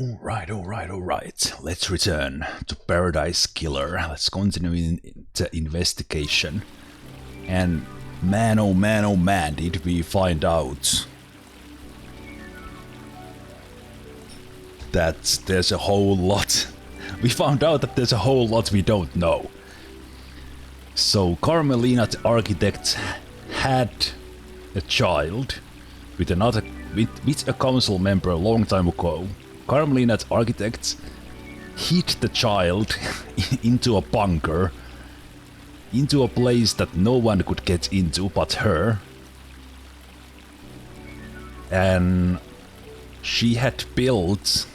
Alright. Let's return to Paradise Killer. Let's continue in the investigation. And man, oh man, did we find out that there's a whole lot. We found out that there's a whole lot we don't know. So Carmelina the architect had a child with a council member a long time ago. Carmelina the architect hid the child into a bunker, into a place that no one could get into but her. And she had built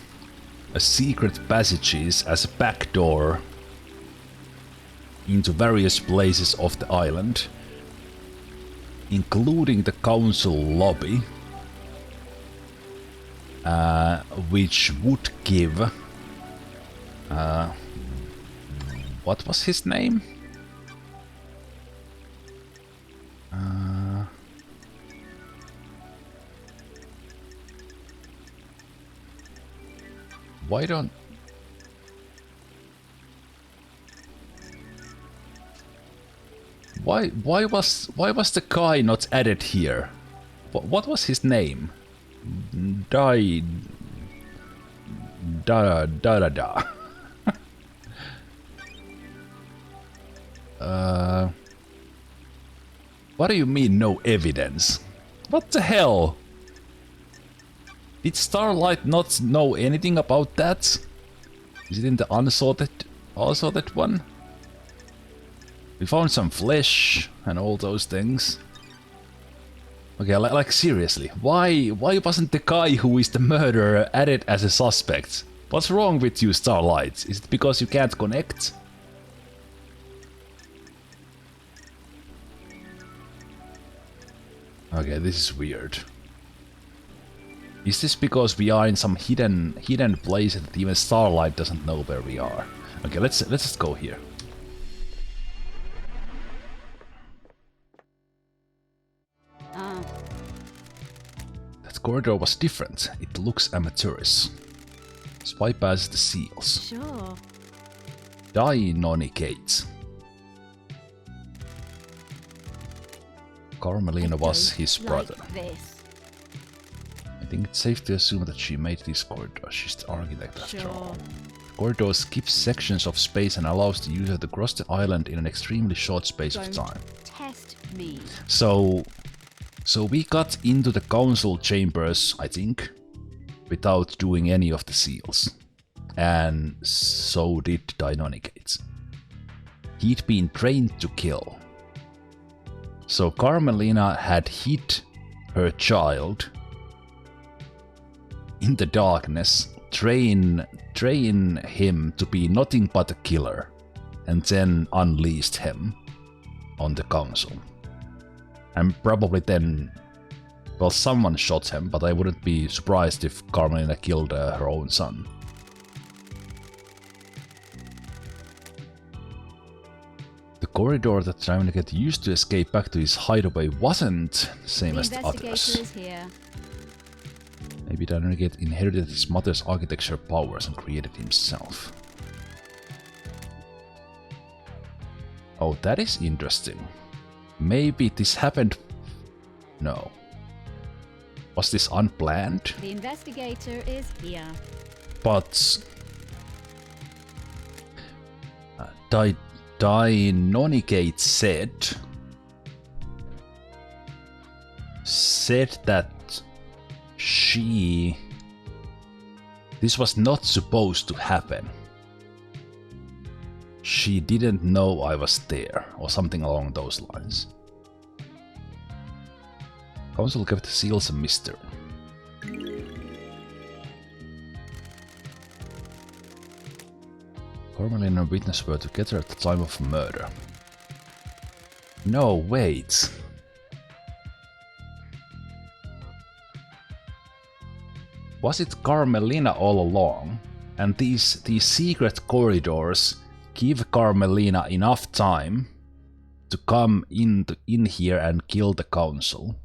a secret passages as a backdoor into various places of the island, including the council lobby, which would give... what was his name? Why don't... Why was the guy not added here? What was his name? Da. What do you mean no evidence? What the hell? Did Starlight not know anything about that? Is it in the unsorted one? We found some flesh and all those things. Okay, like seriously, why wasn't the guy who is the murderer added as a suspect? What's wrong with you, Starlight? Is it because you can't connect? Okay, this is weird. Is this because we are in some hidden place that even Starlight doesn't know where we are? Okay, let's just go here. That corridor was different. It looks amateurish. Spy passes the seals. Sure. Deinonychate. Carmelina was his brother. I think it's safe to assume that she made this corridor. She's the architect after all. The corridor skips sections of space and allows the user to cross the island in an extremely short space of time. Test me. So we got into the council chambers, I think, without doing any of the seals. And so did Deinonychate. He'd been trained to kill. So Carmelina had hid her child in the darkness, train him to be nothing but a killer, and then unleashed him on the council. And probably then, well, someone shot him, but I wouldn't be surprised if Carmelina killed her own son. The corridor that Deinonychate used to escape back to his hideaway wasn't the same as the others. Is here. Maybe Deinonychate inherited his mother's architecture powers and created himself. Oh, that is interesting. Maybe this happened... No. Was this unplanned? The investigator is here. But... Deinonychate said that this was not supposed to happen. She didn't know I was there, or something along those lines. Council kept the seals a mystery. Carmelina and witness were together at the time of murder. No, wait. Was it Carmelina all along? And these secret corridors give Carmelina enough time to come in here and kill the council.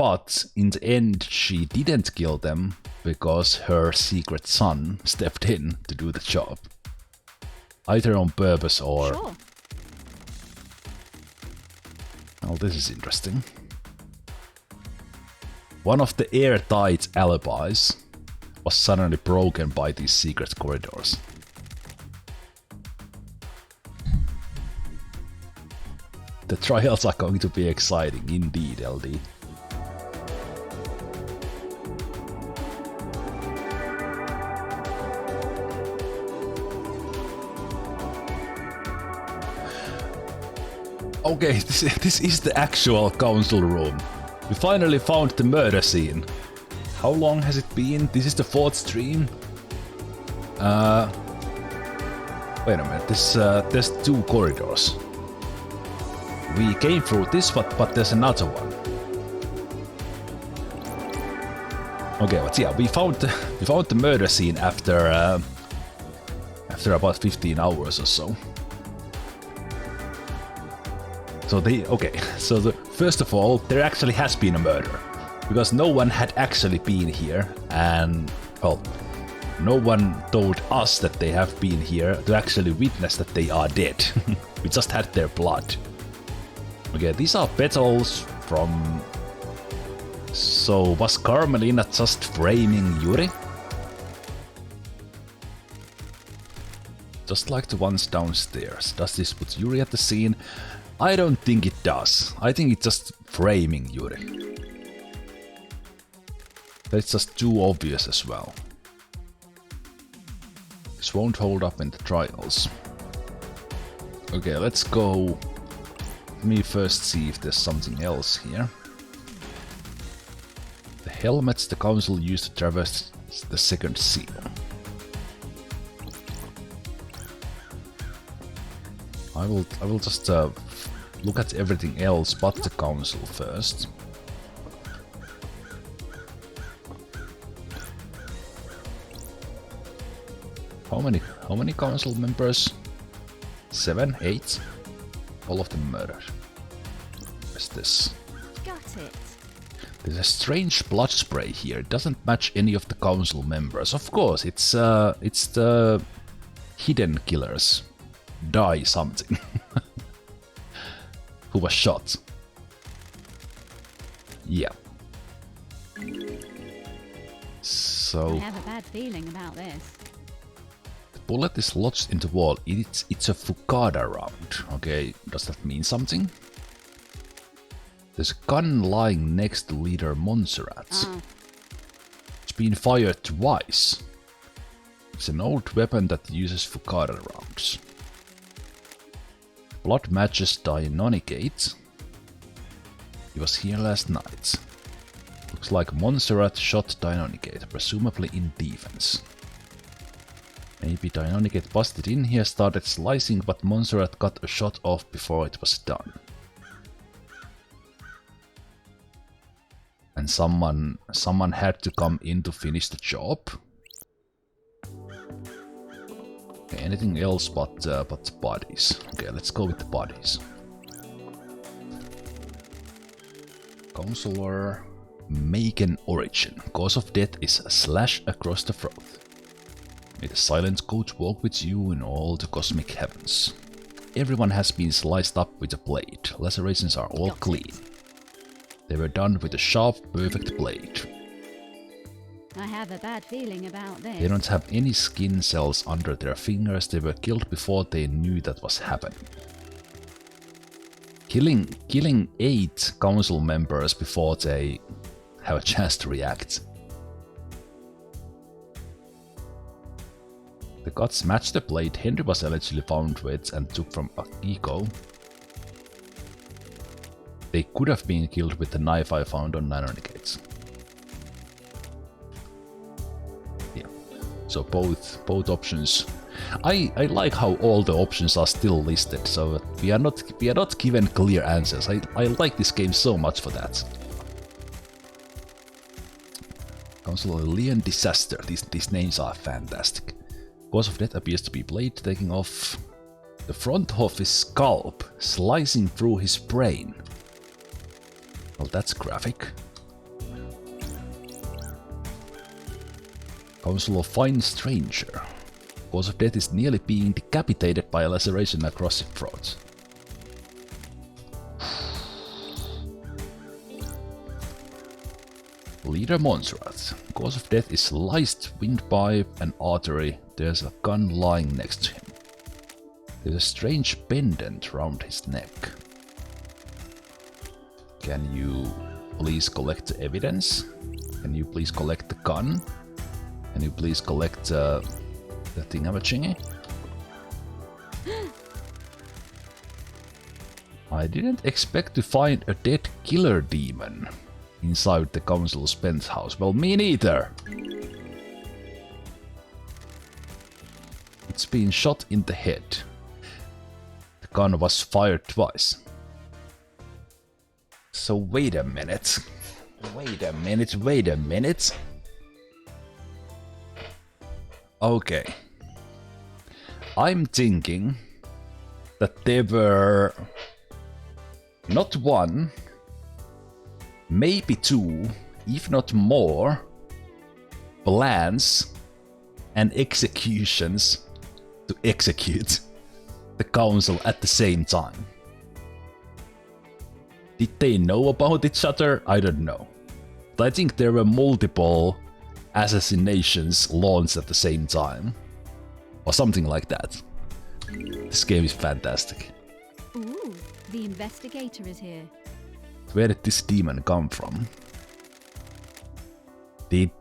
But in the end, she didn't kill them because her secret son stepped in to do the job. Either on purpose or... Sure. Well, this is interesting. One of the airtight alibis was suddenly broken by these secret corridors. The trials are going to be exciting indeed, LD. Okay, this is the actual council room. We finally found the murder scene. How long has it been? This is the 4th stream. Wait a minute, there's 2 corridors. We came through this, but there's another one. Okay, but yeah, we found the murder scene after about 15 hours or so. So first of all, there actually has been a murder, because no one had actually been here, and well, no one told us that they have been here to actually witness that they are dead. We just had their blood. Okay, these are petals from... So was Carmelina just framing Yuri? Just like the ones downstairs. Does this put Yuri at the scene? I don't think it does. I think it's just framing Yuri. That's just too obvious as well. This won't hold up in the trials. Okay, let's go. Let me first see if there's something else here. The helmets the council used to traverse the 2nd seal. I will just look at everything else but the council first. How many council members? 7, 8? All of them murdered. What's this? Got it. There's a strange blood spray here. It doesn't match any of the council members. Of course, it's the hidden killers. Die something. Who was shot. Yeah. So... I have a bad feeling about this. The bullet is lodged in the wall. It's a Fukada round. Okay, does that mean something? There's a gun lying next to leader Montserrat's. It's been fired twice. It's an old weapon that uses Fukada rounds. Blood matches Deinonigate. He was here last night. Looks like Montserrat shot Deinonigate, presumably in defense. Maybe Deinonigate busted in here, started slicing, but Montserrat got a shot off before it was done. And someone had to come in to finish the job. Okay, anything else but bodies. Okay, let's go with the bodies. Counselor, make an origin. Cause of death is a slash across the throat. May the silent coach walk with you in all the cosmic heavens. Everyone has been sliced up with a blade. Lacerations are all clean. They were done with a sharp, perfect blade. I have a bad feeling about this. They don't have any skin cells under their fingers. They were killed before they knew that was happening. Killing 8 council members before they have a chance to react. The guts matched the blade Henry was allegedly found with and took from Akiko. They could have been killed with the knife I found on Nanonigates. Yeah, so both options. I like how all the options are still listed, so that we are not given clear answers. I like this game so much for that. Counselor Leon Disaster. These names are fantastic. Cause of death appears to be blade taking off the front of his scalp, slicing through his brain. Well, that's graphic. Council of Fine Stranger. Cause of death is nearly being decapitated by a laceration across the throat. Leader Montserrat. Cause of death is sliced windpipe and artery. There's a gun lying next to him. There's a strange pendant round his neck. Can you please collect the evidence? Can you please collect the gun? Can you please collect the thingamajiggy? I didn't expect to find a dead killer demon inside the council's penthouse. Well, me neither. It's been shot in the head. The gun was fired twice. So wait a minute. Wait a minute, wait a minute. Okay. I'm thinking that there were not one, maybe two, if not more, plans and executions to execute the council at the same time. Did they know about each other? I don't know. But I think there were multiple assassinations launched at the same time. Or something like that. This game is fantastic. Ooh, the investigator is here. Where did this demon come from? Did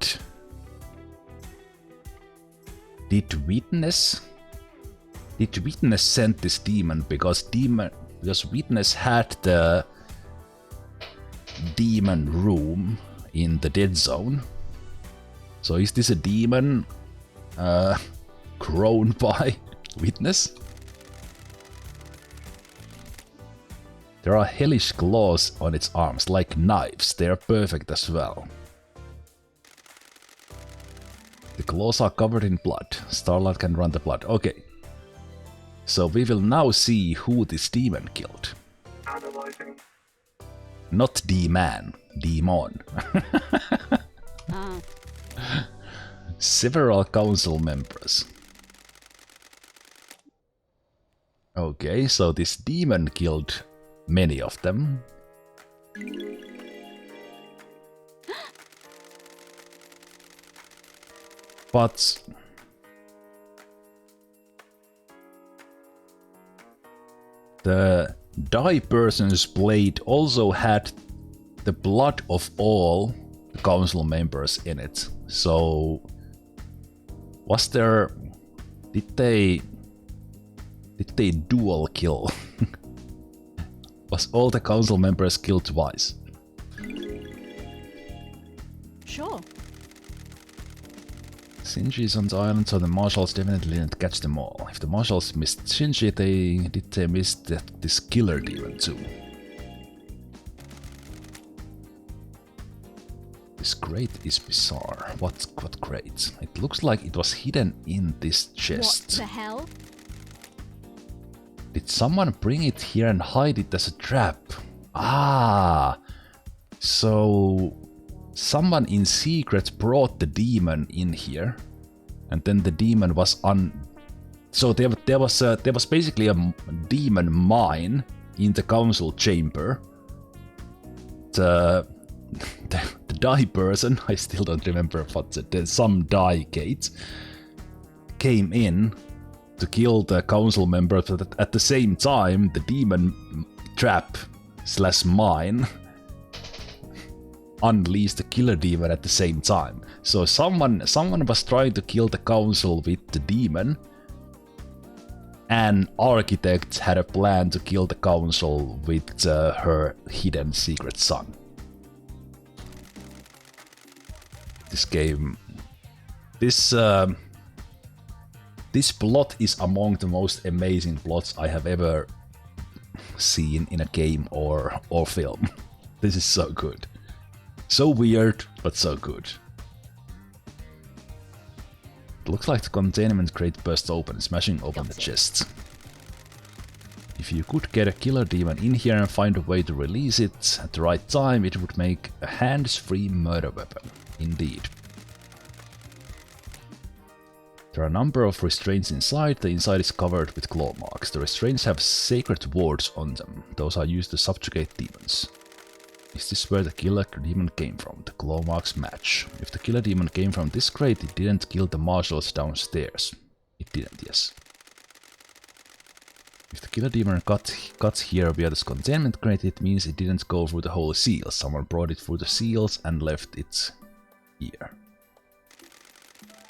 Witness send this demon because Witness had the demon room in the dead zone? So is this a demon grown by Witness? There are hellish claws on its arms, like knives. They are perfect as well. The claws are covered in blood. Starlight can run the blood. Okay. So we will now see who this demon killed. Analyzing. Not D-man. Demon. Ah, Several council members. Okay, so this demon killed many of them. But the die person's blade also had the blood of all the council members in it. So was there... Did they dual kill? Was all the council members killed twice? sure. Shinji is on the island, so the marshals definitely didn't catch them all. If the marshals missed Shinji, they miss this killer demon too. This crate is bizarre. What crate? It looks like it was hidden in this chest. What the hell? Did someone bring it here and hide it as a trap? Ah! So someone in secret brought the demon in here, and then the demon was So there was basically a demon mine in the council chamber. The die person, I still don't remember what some die gate, came in to kill the council member, but at the same time the demon trap / mine unleashed the killer demon at the same time. So someone was trying to kill the council with the demon. An architect had a plan to kill the council with her hidden secret son. This game... This plot is among the most amazing plots I have ever seen in a game or film. This is so good. So weird, but so good. It looks like the containment crate burst open, smashing open the chest. If you could get a killer demon in here and find a way to release it at the right time, it would make a hands-free murder weapon. Indeed. There are a number of restraints inside. The inside is covered with claw marks. The restraints have sacred wards on them. Those are used to subjugate demons. Is this where the killer demon came from? The claw marks match. If the killer demon came from this crate, it didn't kill the marshals downstairs. It didn't, yes. If the killer demon got here via this containment crate, it means it didn't go through the holy seals. Someone brought it through the seals and left it here.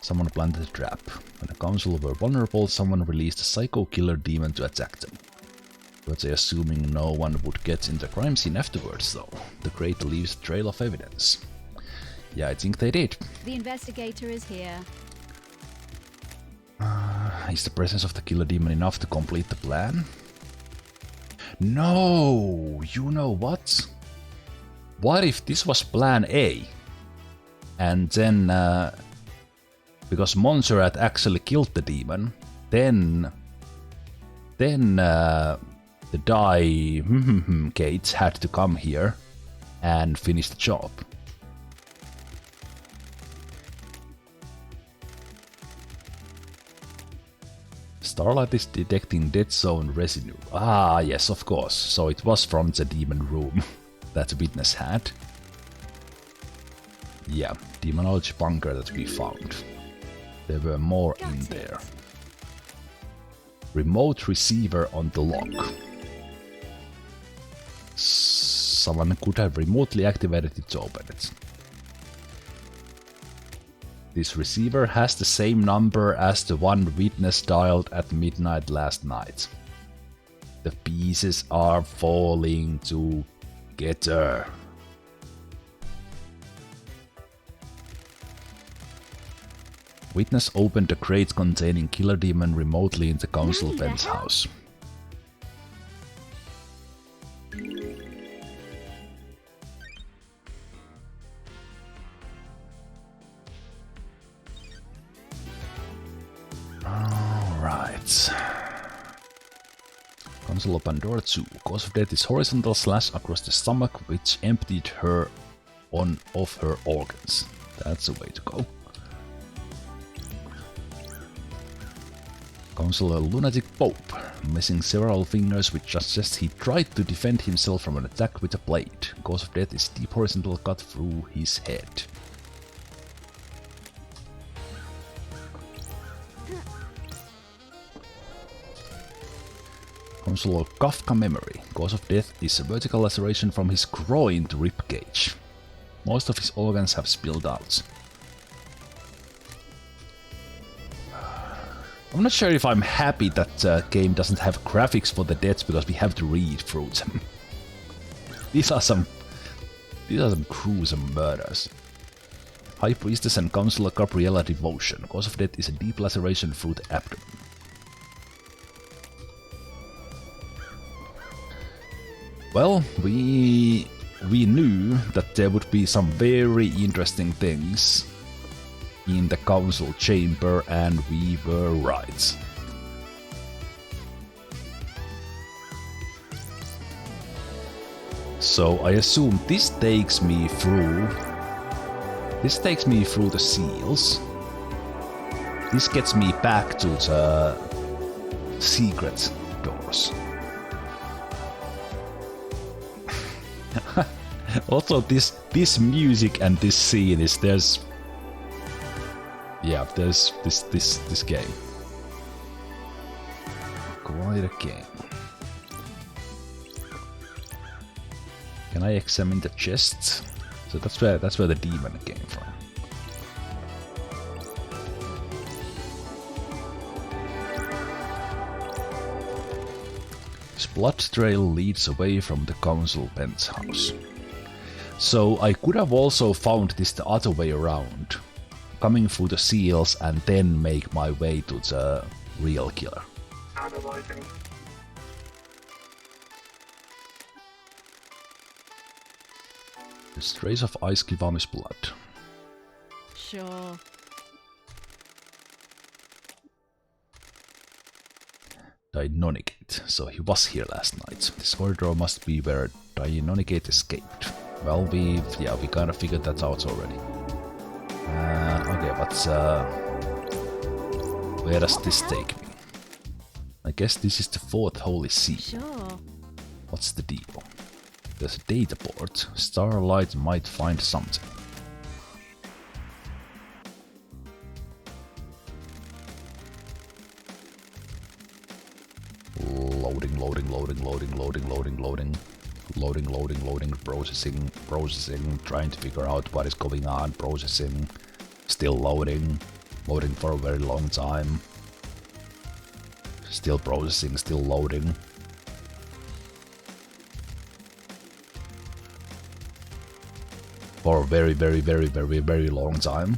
Someone planted a trap. When the council were vulnerable, someone released a psycho killer demon to attack them. But assuming no one would get in the crime scene afterwards, though. The crate leaves a trail of evidence. Yeah, I think they did. The investigator is here. Is the presence of the killer demon enough to complete the plan? No! You know what? What if this was plan A? And then, because Montserrat actually killed the demon, then the die Gates had to come here and finish the job. Starlight is detecting dead zone residue. Ah, yes, of course. So it was from the demon room that witness had. Yeah, demonology bunker that we found. There were more in there. Remote receiver on the lock. Someone could have remotely activated it to open it. This receiver has the same number as the one witness dialed at midnight last night. The pieces are falling together. Witness opened a crate containing killer demon remotely in the council penthouse. Alright. Console open door 2. Cause of death is horizontal slash across the stomach, which emptied her of her organs. That's the way to go. Council a lunatic pope, missing several fingers, which suggests he tried to defend himself from an attack with a blade. Cause of death is deep horizontal cut through his head. Council Kafka memory. Cause of death is a vertical laceration from his groin to ribcage. Most of his organs have spilled out. I'm not sure if I'm happy that the game doesn't have graphics for the deaths because we have to read through them. These are some gruesome murders. High Priestess and Counselor Gabriella devotion. Cause of death is a deep laceration through the abdomen. Well, we knew that there would be some very interesting things in the council chamber, and we were right. So I assume this takes me through the seals. This gets me back to the secret doors. Also, this music and this scene is there's this game. Quite a game. Can I examine the chest? So that's where the demon came from. This blood trail leads away from the council penthouse. So I could have also found this the other way around, coming through the seals and then make my way to the real killer. Analyzing. The trace of Ice Kivami's blood. Sure. Deinonychate. So he was here last night. This corridor must be where Deinonychate escaped. Well, we kind of figured that out already. Okay, but Where does this take me? I guess this is the fourth holy seal. Sure. What's the deal? There's a data port. Starlight might find something. Loading, processing, trying to figure out what is going on, processing, still loading for a very long time, still processing, still loading. For a very long time.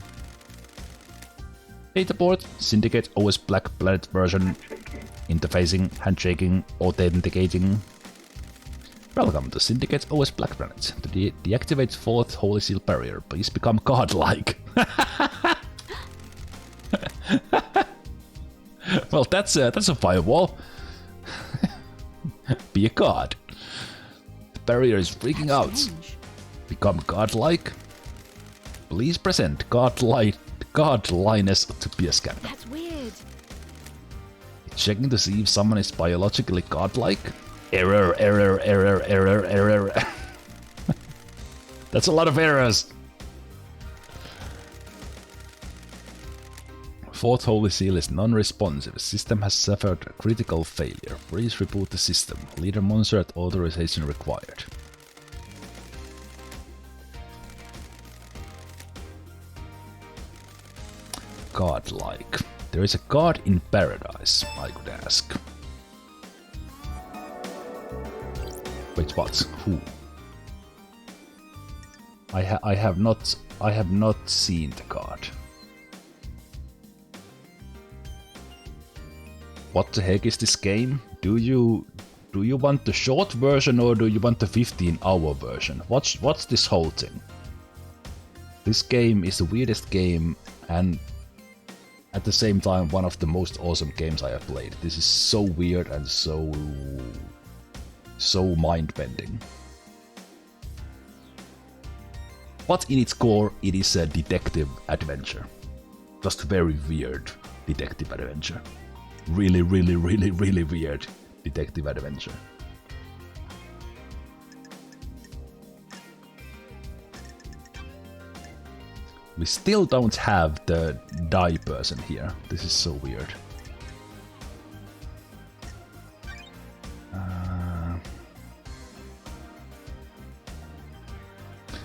Dataport, Syndicate OS Black Planet version, interfacing, handshaking, authenticating. Welcome to Syndicate OS Black Planet. To deactivate fourth Holy Seal barrier, please become godlike. Well, that's a firewall. Be a god. The barrier is freaking out. Become godlike. Please present godliness to be a scanner. That's weird. Checking to see if someone is biologically godlike. Error. That's a lot of errors. Fourth Holy Seal is non-responsive. System has suffered a critical failure. Please reboot the system. Leader Monster authorization required. Godlike. There is a god in paradise, I could ask. Wait, what? Who? I have not seen the god. What the heck is this game? Do you want the short version or do you want the 15-hour version? What's this whole thing? This game is the weirdest game and at the same time one of the most awesome games I have played. This is so weird and so mind-bending. But in its core, it is a detective adventure. Just very weird detective adventure. Really weird detective adventure. We still don't have the die person here. This is so weird.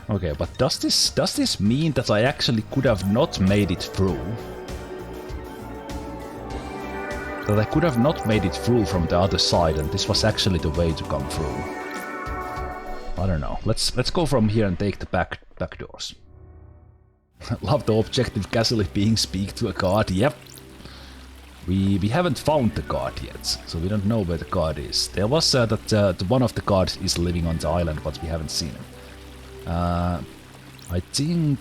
Okay, but does this mean that I actually could have not made it through? That I could have not made it through from the other side, and this was actually the way to come through. I don't know. Let's go from here and take the back doors. Love the objective casually being speak to a god. Yep. We haven't found the god yet, so we don't know where the god is. There was that one of the gods is living on the island, but we haven't seen him. I think.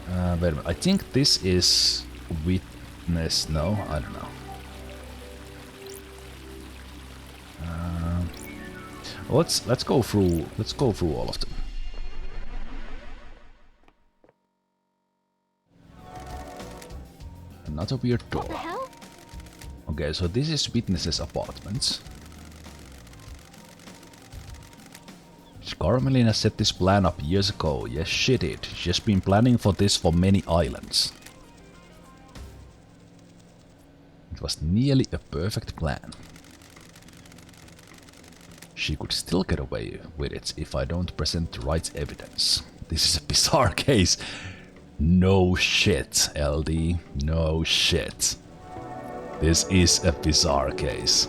Wait a minute. I think this is witness. No, I don't know. Let's go through. Let's go through all of them. Another weird door. What the hell? Okay, so this is witness's apartments. Carmelina set this plan up years ago. Yes, she did. She has been planning for this for many islands. It was nearly a perfect plan. She could still get away with it if I don't present the right evidence. This is a bizarre case. No shit, LD. No shit. This is a bizarre case.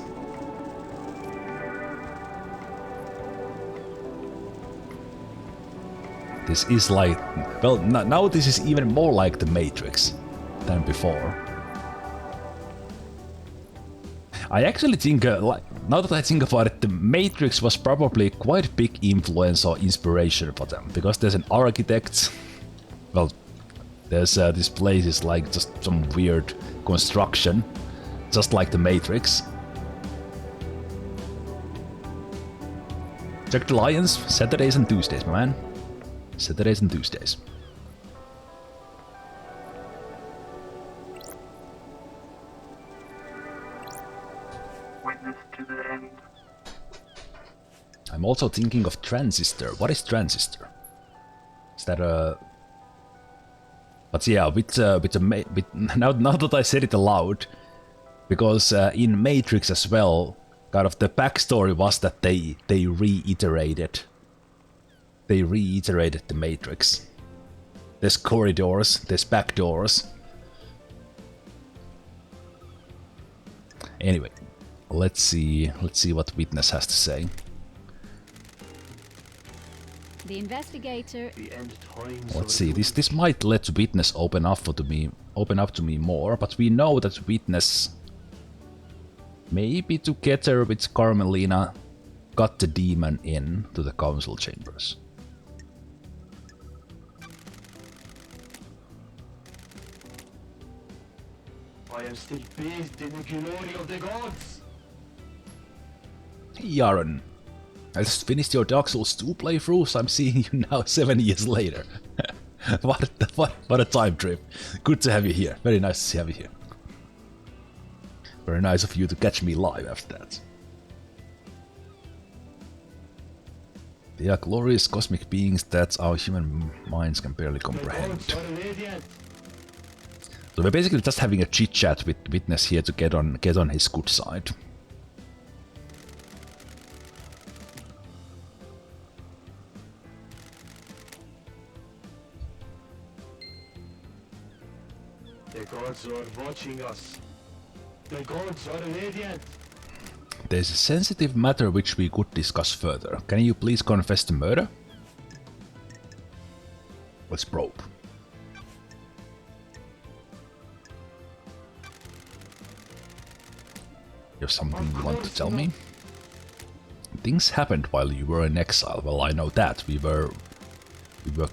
This is like... Well, now this is even more like the Matrix than before. I actually think, now that I think about it, the Matrix was probably quite a big influence or inspiration for them. Because there's an architect... Well, there's this place is like just some weird construction. Just like the Matrix. Check the Lions, Saturdays and Tuesdays, my man. Saturdays and Tuesdays. I'm also thinking of transistor. What is transistor? Is that a... But yeah, now that I said it aloud, because in Matrix as well, kind of the backstory was that they reiterated the Matrix. There's corridors, there's back doors. Anyway, let's see what Witness has to say. The investigator. Let's see. This might let Witness open up to me more, but we know that Witness, maybe together with Carmelina, got the demon in to the council chambers. I am still bathed in the glory of the gods. Hey, Aaron. I just finished your Dark Souls 2 playthrough, so I'm seeing you now 7 years later. what a time trip. Good to have you here. Very nice to have you here. Very nice of you to catch me live after that. They are glorious cosmic beings that our human minds can barely comprehend. So we're basically just having a chit-chat with Witness here to get on his good side. The gods are watching us. The gods are radiant. There's a sensitive matter which we could discuss further. Can you please confess the murder? Let's probe. You have something you want to tell me? Things happened while you were in exile. Well, I know that. We were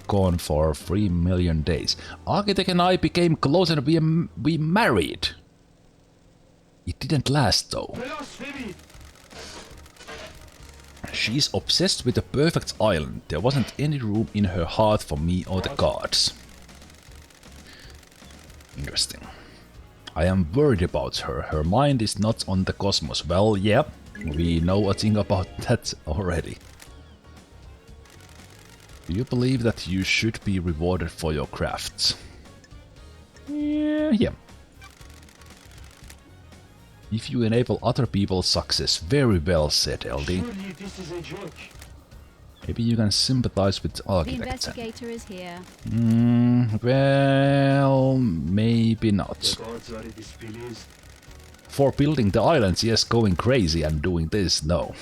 gone for 3 million days. Architect and I became close and we married. It didn't last though. She's obsessed with the perfect island. There wasn't any room in her heart for me or the gods. Interesting. I am worried about her. Her mind is not on the cosmos. Well, yeah, we know a thing about that already. Do you believe that you should be rewarded for your crafts? Yeah. If you enable other people's success, very well said, LD. Surely this is a joke. Maybe you can sympathize with The architects. investigator is here. Well, maybe not. The gods are displeased. For building the islands, yes, going crazy and doing this, no.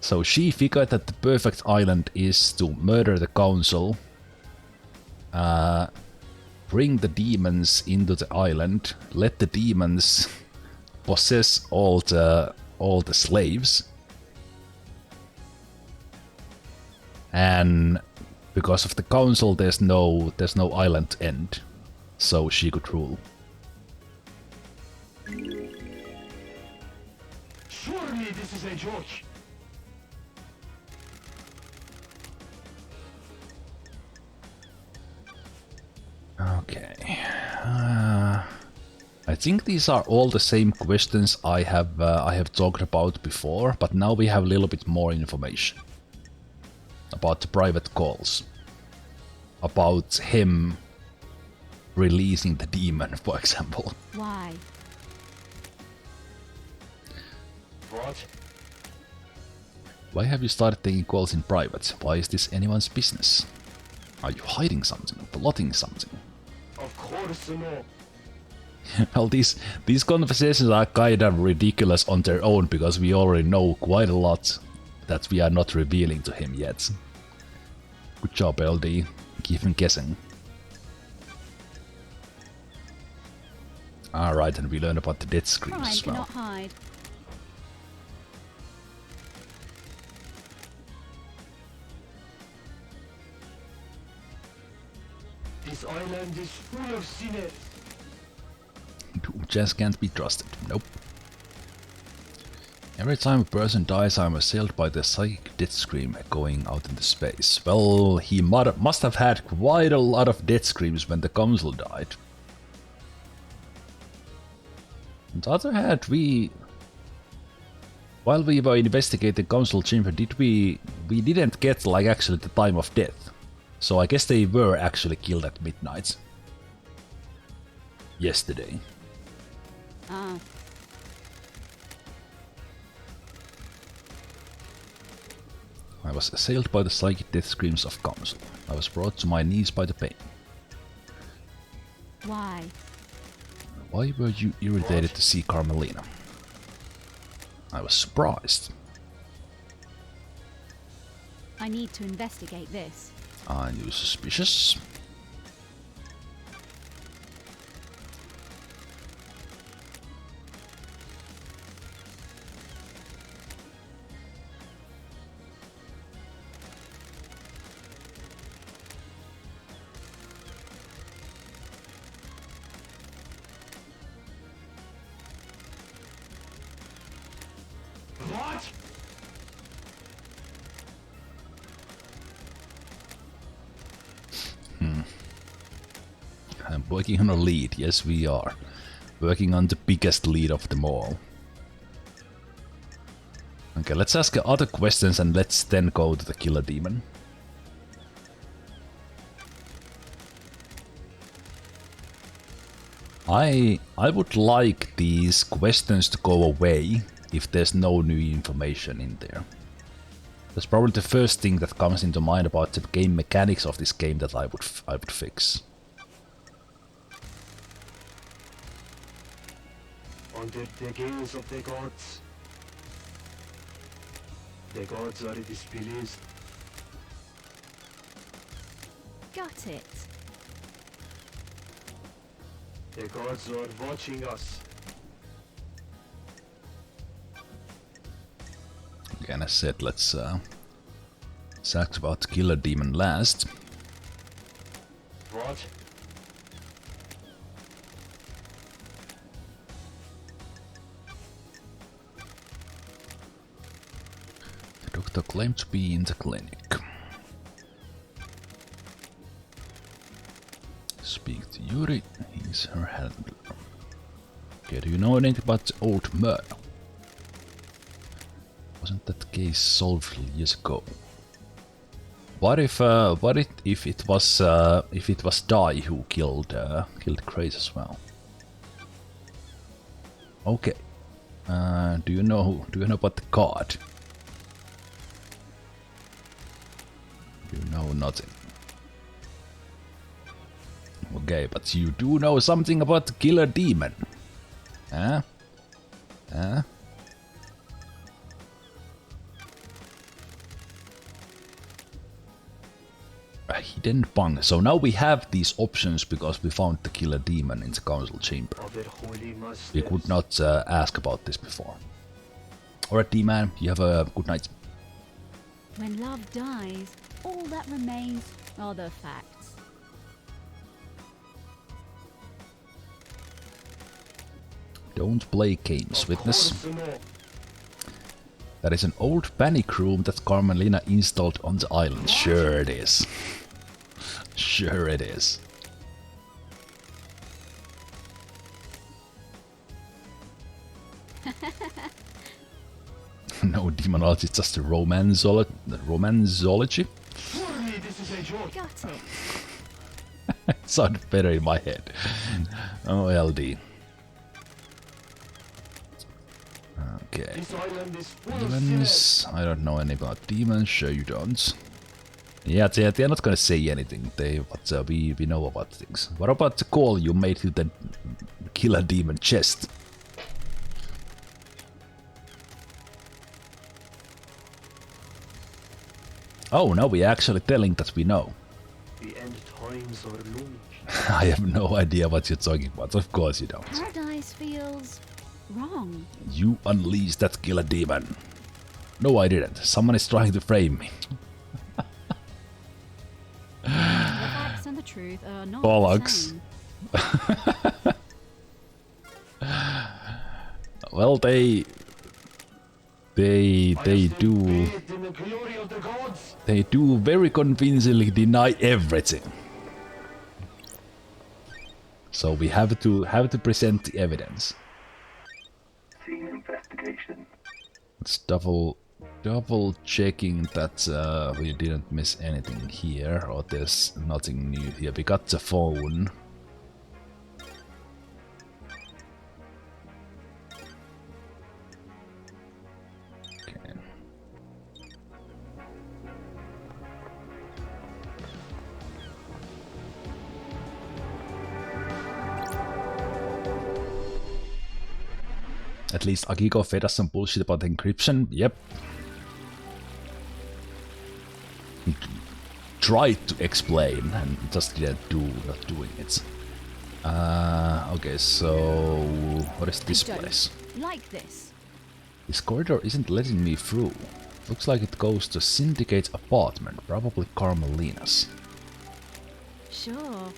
So she figured that the perfect island is to murder the council, bring the demons into the island, let the demons possess all the slaves, and because of the council, there's no island end, so she could rule. Surely this is a joke. Okay. I think these are all the same questions I have talked about before, but now we have a little bit more information about the private calls, about him releasing the demon, for example. Why? What? Why have you started taking calls in private? Why is this anyone's business? Are you hiding something, plotting something? Of course no. Well, these conversations are kind of ridiculous on their own, because we already know quite a lot that we are not revealing to him yet. Good job, LD. Keep him guessing. Alright, and we learn about the death screams Crime as well. cannot hide. This island is full of sinners. Who just can't be trusted. Nope. Every time a person dies, I'm assailed by the psychic death scream echoing out into space. Well, he must have had quite a lot of death screams when the council died. On the other hand, while we were investigating the council chamber, we didn't get like actually the time of death. So I guess they were actually killed at midnight. Yesterday. Ah. I was assailed by the psychic death screams of council. I was brought to my knees by the pain. Why? Why were you irritated to see Carmelina? I was surprised. I need to investigate this. Are you suspicious? What? I'm working on a lead. Yes, we are. Working on the biggest lead of them all. Okay, let's ask other questions and let's then go to the killer demon. I would like these questions to go away if there's no new information in there. That's probably the first thing that comes into mind about the game mechanics of this game that I would fix. Under the gaze of the gods. The gods are displeased. Got it. The gods are watching us. Again, I said let's ask about the killer demon last. What? The doctor claimed to be in the clinic. Speak to Yuri, he's her handler. Okay, do you know anything about the old murder? Wasn't that case solved years ago? What if it was Dai who killed Grace as well? Okay. Do you know about the card? You know nothing. Okay, but you do know something about the killer demon. Huh? Huh? A hidden bung. So now we have these options because we found the killer demon in the council chamber. We could not ask about this before. Alright, D-Man, you have a good night. When love dies, all that remains are the facts. Don't play games, witness. That is an old panic room that Carmelina installed on the island. Sure it is. Sure it is. No demonology, it's just a romanzology. Got it. It sounded better in my head. OLD. Okay. This island is full of Demons. sinners. I don't know anything about demons. Sure you don't. Yeah, they're not gonna say anything. But we know about things. What about the call you made to the killer demon chest? Oh, now we're actually telling that we know. The end times are looming. I have no idea what you're talking about. Of course you don't. Paradise feels wrong. You unleashed that killer demon. No, I didn't. Someone is trying to frame me. The facts and the truth are not Bollocks. the same. Well, they do Bathed in the glory of the gods. they do very convincingly deny everything. So we have to present the evidence. double checking that we didn't miss anything here, or there's nothing new here. We got the phone. Okay. At least Akiko fed us some bullshit about encryption. Yep. He tried to explain and just didn't not doing it. Okay, so what is this place? Like this. This corridor isn't letting me through. Looks like it goes to Syndicate's apartment, probably Carmelina's. Sure.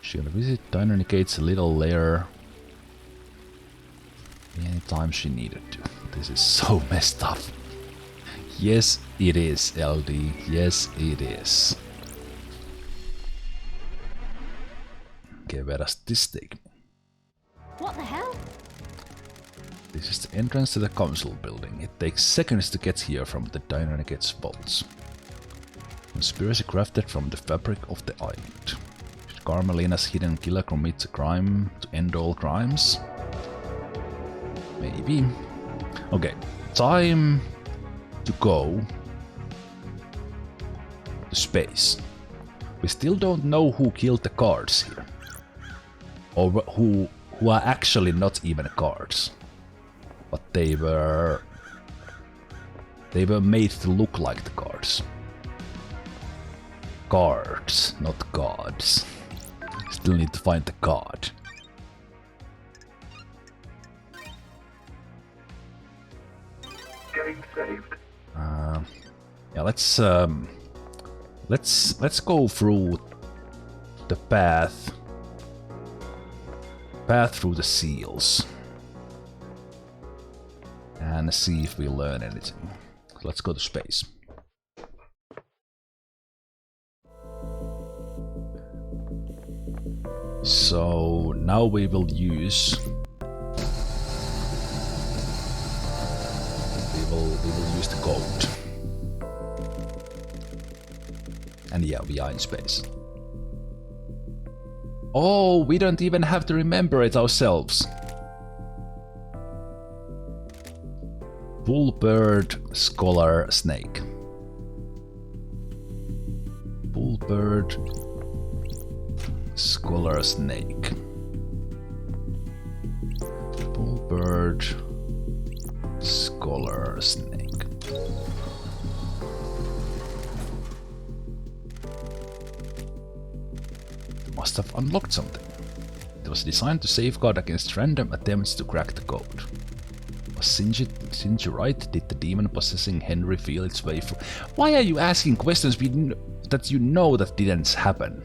She'll visit Dynamicate's little lair anytime she needed to. This is so messed up. Yes, it is, LD. Yes, it is. Okay, where does this take me? What the hell? This is the entrance to the council building. It takes seconds to get here from the Dynamicate's vaults. Conspiracy crafted from the fabric of the island. Should Carmelina's hidden killer commit a crime to end all crimes? Maybe. Okay, time to go to space. We still don't know who killed the guards here. Or who are actually not even guards. But they were made to look like the guards. Guards, not gods. Still need to find the god. Getting saved. Yeah, let's go through the path through the seals and see if we learn anything. Let's go to space. So now we will use we will use the code. And yeah, we are in space. Oh, we don't even have to remember it ourselves. Bullbird, Scholar, Snake. Bullbird, Scholar, Snake. Bullbird, Scholar, Snake. Must have unlocked something. It was designed to safeguard against random attempts to crack the code. Was Shinji right? Did the demon possessing Henry feel its way through? Why are you asking questions that you know that didn't happen?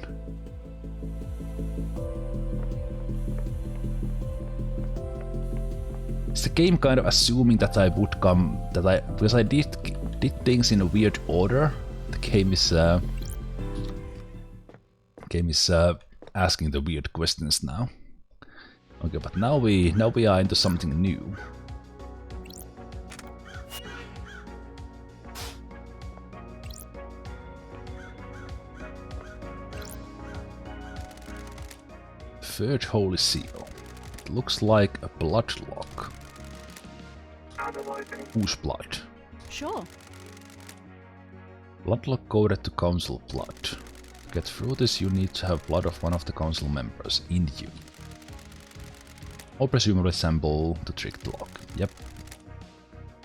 Is the game kind of assuming that I would come, because I did things in a weird order? The game is asking the weird questions now. Okay, but now we are into something new. Third Holy Seal. It looks like a blood lock. Whose blood? Sure. Bloodlock coded to council blood. To get through this, you need to have blood of one of the council members in you. Or presumably assemble to trick the lock. Yep.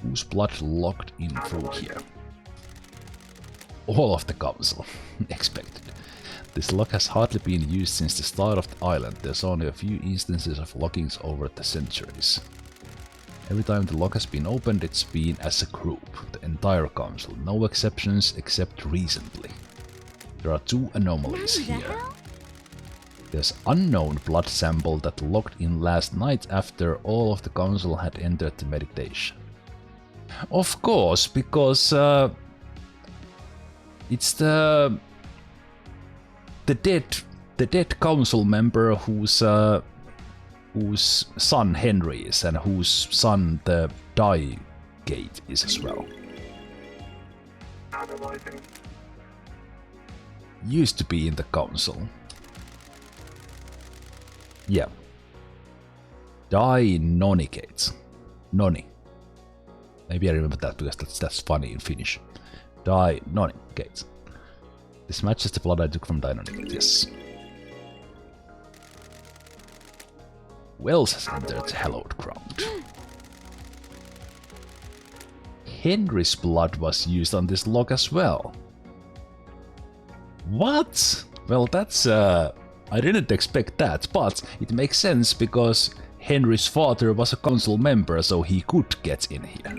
Whose blood locked in through here? All of the council. Expected. This lock has hardly been used since the start of the island. There's only a few instances of lockings over the centuries. Every time the lock has been opened, it's been as a group, the entire council, no exceptions except recently. There are two anomalies here. There's unknown blood sample that locked in last night after all of the council had entered the meditation. Of course, because it's the dead council member whose whose son Henry is and whose son the Die Gate is as well. Used to be in the council. Yeah. Die Noni Gates. Noni. Maybe I remember that because that's funny in Finnish. Die Noni Gates. This matches the blood I took from Die Noni Gates, yes. Wells has entered hallowed ground. Henry's blood was used on this log as well. What? Well, that's I didn't expect that, but it makes sense because Henry's father was a council member, so he could get in here.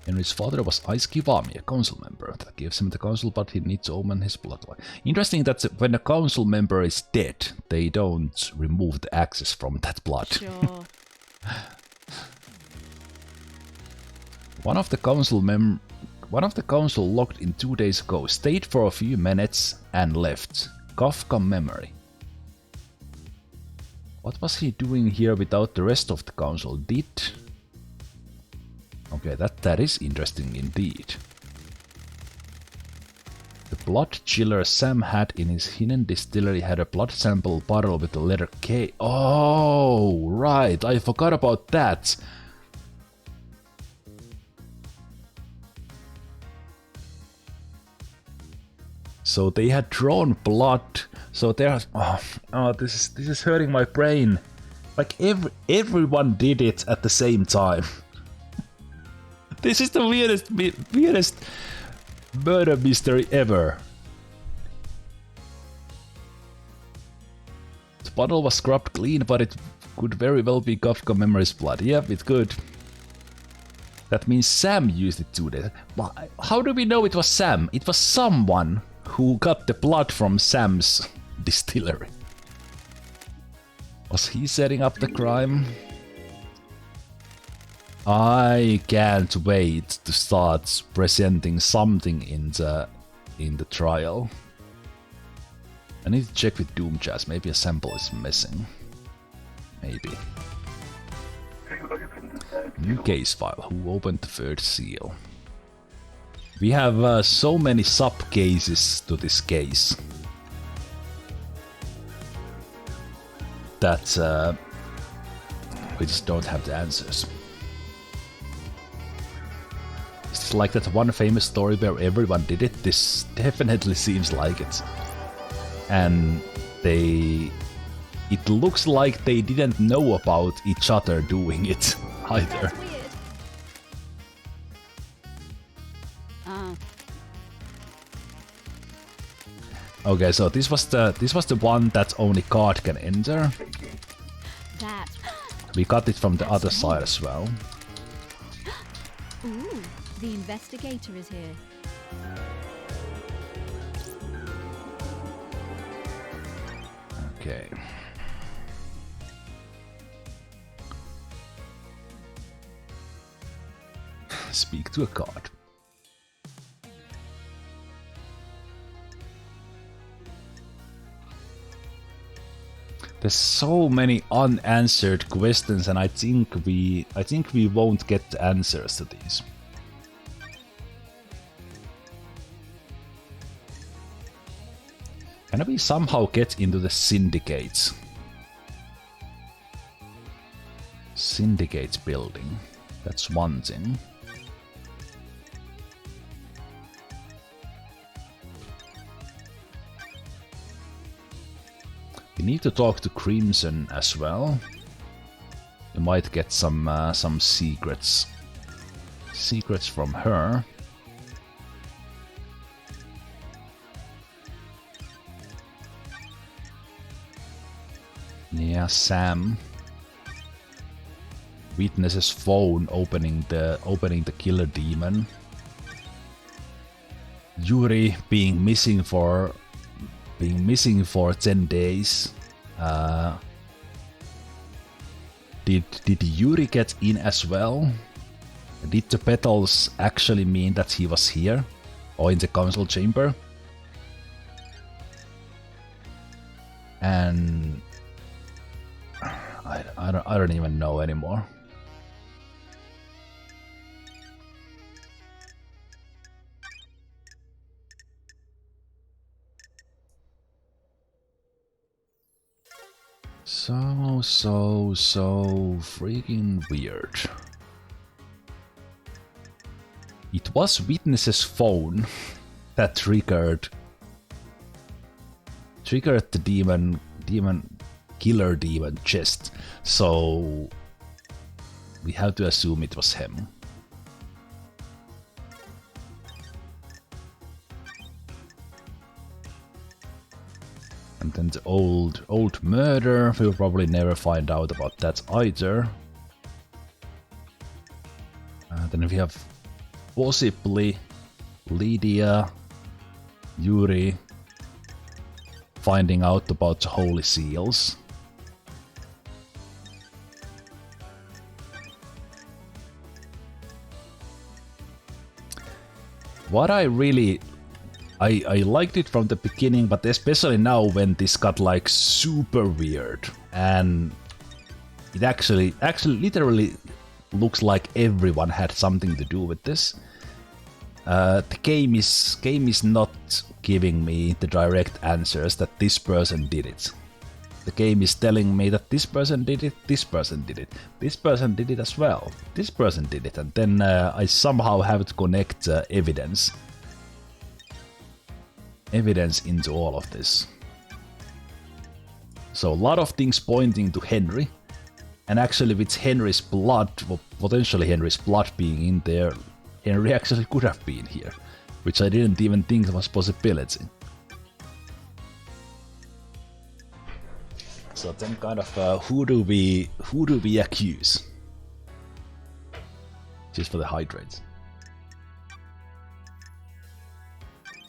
Henry's father was Aiskivami, a council member. That gives him the council, but he needs to omen his bloodline. Interesting that when a council member is dead, they don't remove the access from that blood. Sure. One of the council logged in 2 days ago, stayed for a few minutes and left. Kafka memory. What was he doing here without the rest of the council? Okay, that is interesting indeed. The blood chiller Sam had in his hidden distillery had a blood sample bottle with the letter K. Oh, right, I forgot about that. So they had drawn blood. So there. Oh, this is hurting my brain. Like everyone did it at the same time. This is the weirdest murder mystery ever. The bottle was scrubbed clean, but it could very well be Kafka Memory's blood. Yep, it could. That means Sam used it 2 days. How do we know it was Sam? It was someone who got the blood from Sam's distillery. Was he setting up the crime? I can't wait to start presenting something in the trial. I need to check with Doom Jazz. Maybe a sample is missing. Maybe. New case file. Who opened the third seal? We have so many sub-cases to this case that we just don't have the answers. It's like that one famous story where everyone did it. This definitely seems like it. And it looks like they didn't know about each other doing it either. Okay, so this was the one that only God can enter. That. We got it from the other side as well. Ooh, the investigator is here. Okay. Speak to a god. There's so many unanswered questions, and I think we won't get the answers to these. Can we somehow get into the syndicates? Syndicates building. That's one thing. We need to talk to Crimson as well. We might get some secrets from her. Yeah, Sam witnesses phone opening the killer demon. Yuri being missing for 10 days. Did Yuri get in as well? Did the petals actually mean that he was here or in the council chamber? And I don't even know anymore. So freaking weird. It was Witness's phone that triggered the killer demon chest, so we have to assume it was him. And then the old murder, we'll probably never find out about that either. Then we have possibly Lydia, Yuri finding out about the holy seals. What I liked it from the beginning, but especially now when this got like super weird, and it actually literally looks like everyone had something to do with this. The game is not giving me the direct answers that this person did it. The game is telling me that this person did it, this person did it, this person did it as well, this person did it, and then I somehow have to connect evidence into all of this. So a lot of things pointing to Henry, and actually with Henry's blood, well, potentially Henry's blood being in there, Henry actually could have been here, which I didn't even think was a possibility. So then kind of who do we accuse? Just for the hydrates.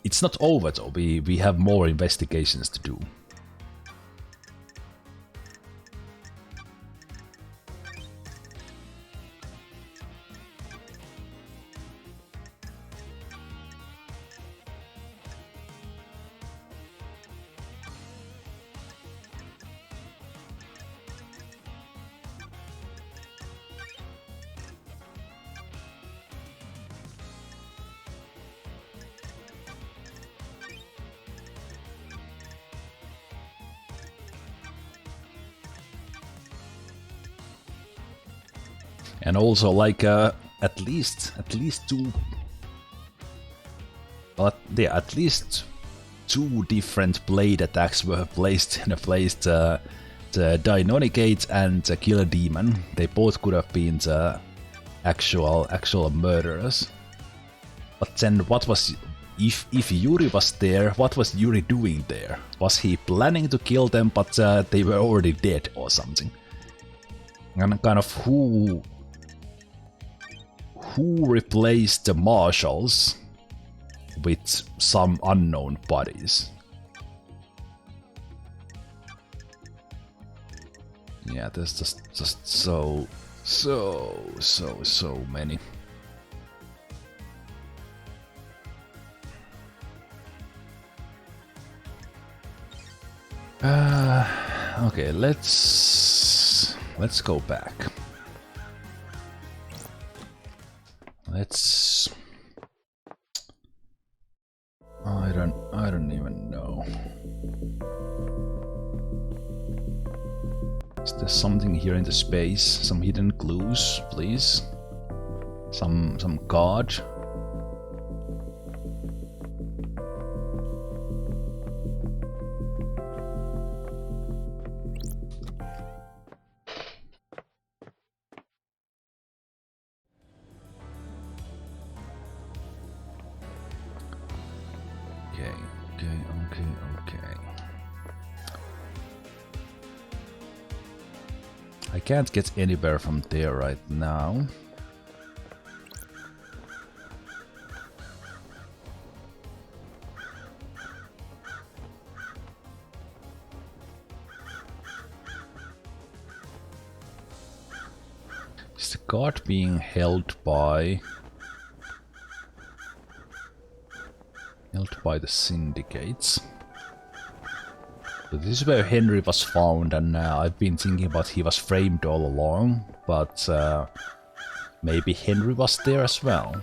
It's not over though, we have more investigations to do. And also like at least two, but yeah, at least two different blade attacks were placed the Deinonigate and the Killer Demon. They both could have been the actual murderers. But then what was, if Yuri was there, what was Yuri doing there? Was he planning to kill them but they were already dead or something? And kind of who replaced the marshals with some unknown bodies? Yeah, there's just so many. Okay, let's go back. I don't even know. Is there something here in the space? Some hidden clues, please? Some guard? Okay. I can't get anywhere from there right now. Is the guard being held by the syndicates? So this is where Henry was found, and I've been thinking about he was framed all along, but maybe Henry was there as well.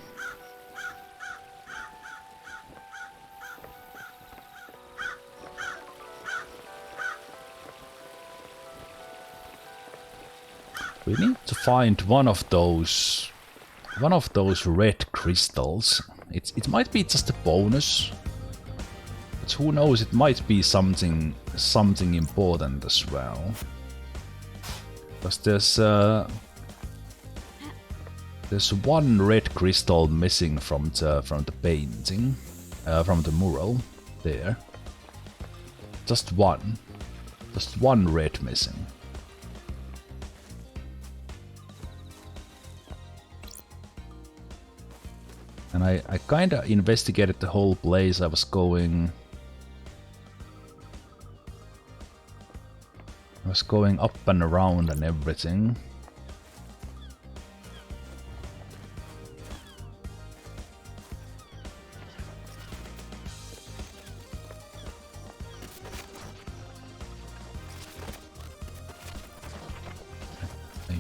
We need to find one of those red crystals. It might be just a bonus, but who knows? It might be something important as well. Because there's one red crystal missing from the painting, from the mural there. Just one red missing. And I kinda investigated the whole place. I was going up and around and everything. I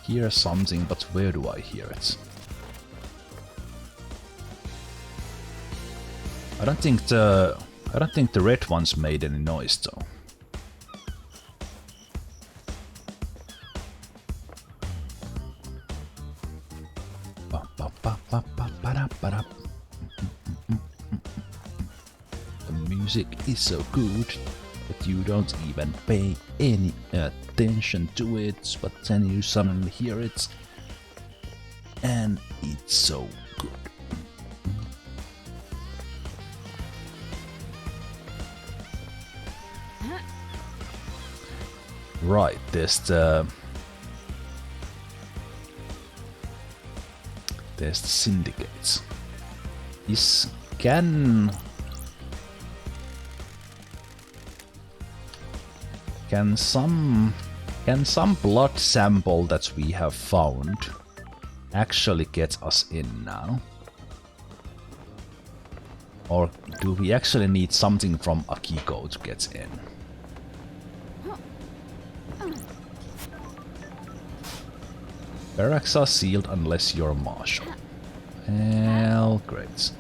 hear something, but where do I hear it? I don't think the red ones made any noise though. The music is so good that you don't even pay any attention to it, but then you suddenly hear it, and it's so good. Right, there's the syndicates. Can some blood sample that we have found actually get us in now? Or do we actually need something from Akiko to get in? Barracks are sealed unless you're a marshal. Well, great.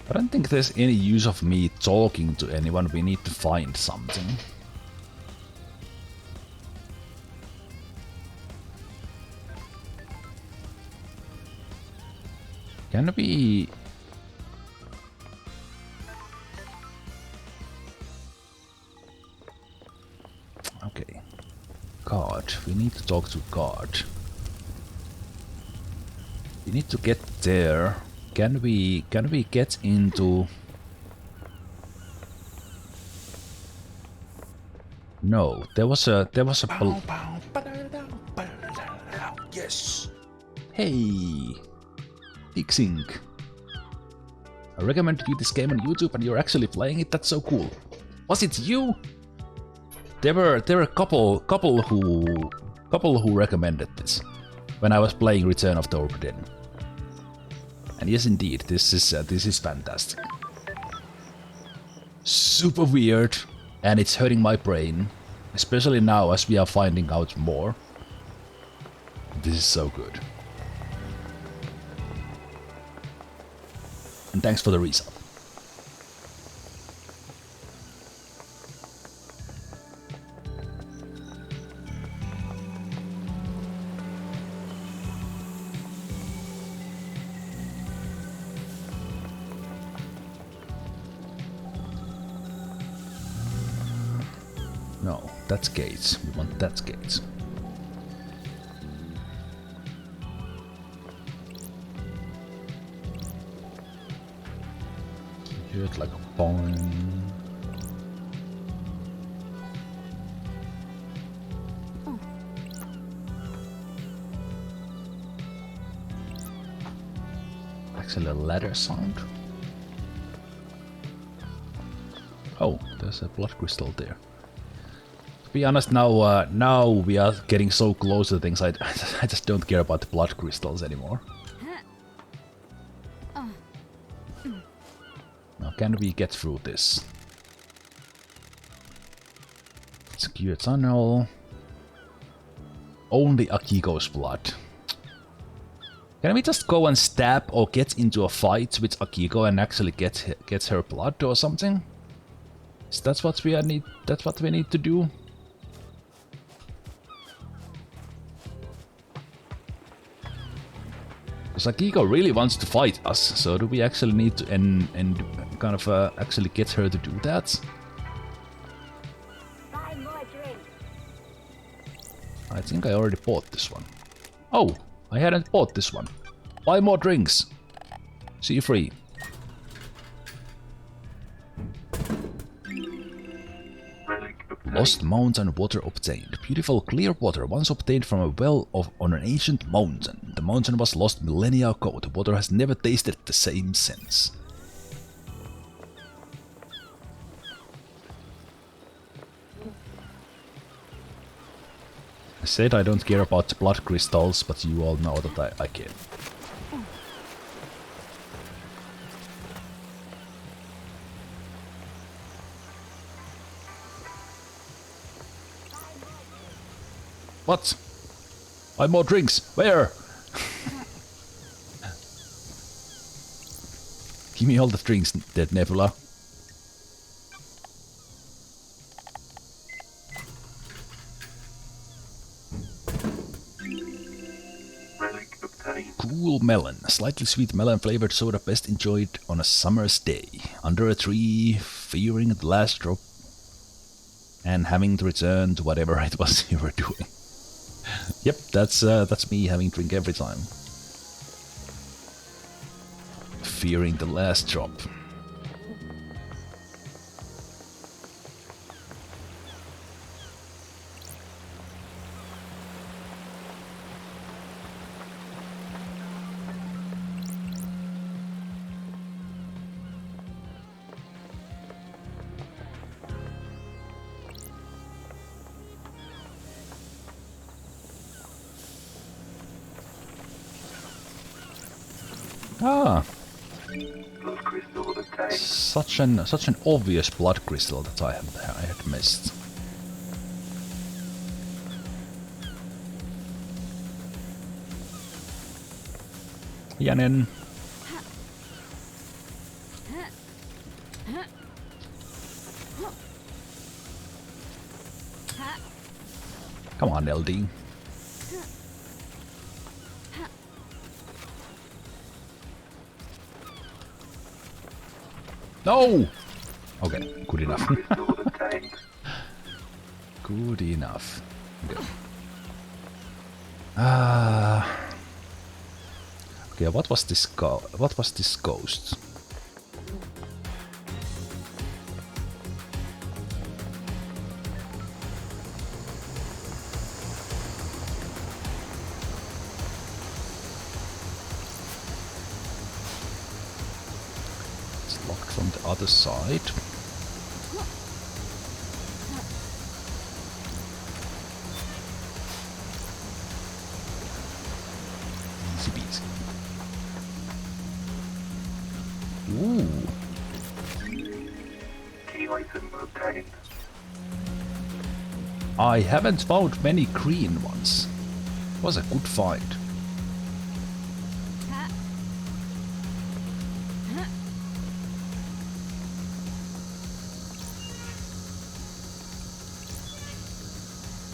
I don't think there's any use of me talking to anyone. We need to find something. Can we... Okay. Guard. We need to talk to guard. We need to get there. Can we get into... No, there was a yes. Hey, Fixing. I recommended you this game on YouTube and you're actually playing it. That's so cool. Was it you? There were a couple who recommended this when I was playing Return of the Obra Dinn. And yes, indeed, this is fantastic. Super weird, and it's hurting my brain, especially now as we are finding out more. This is so good. And thanks for the resub. No, that's gates. We want that gates. Hear it like a boing. Actually, a ladder sound. Oh, there's a blood crystal there. Be honest, now we are getting so close to things. I just don't care about the blood crystals anymore. Now, can we get through this? Secure tunnel. Only Akiko's blood. Can we just go and stab or get into a fight with Akiko and actually get her blood or something? Is that what we need? That's what we need to do. Because Akiko really wants to fight us, so do we actually need to kind of actually get her to do that? Buy more drink. I think I already bought this one. Oh, I hadn't bought this one. Buy more drinks. See you free. Lost mountain water obtained. Beautiful clear water once obtained from a well on an ancient mountain. The mountain was lost millennia ago. The water has never tasted the same since. I said I don't care about blood crystals, but you all know that I care. What? Buy more drinks. Where? Give me all the drinks, Dead Nebula. Cool melon. Slightly sweet melon flavored soda best enjoyed on a summer's day. Under a tree, fearing the last drop and having to return to whatever it was you were doing. Yep, that's me having drink every time. Fearing the last drop. Ah, such an obvious blood crystal that I had missed. Janen. Come on, LD. No! Okay, good enough. Good enough. Okay. Okay, what was this ghost? From the other side. Easy peasy. Ooh. I haven't found many green ones. Was a good find.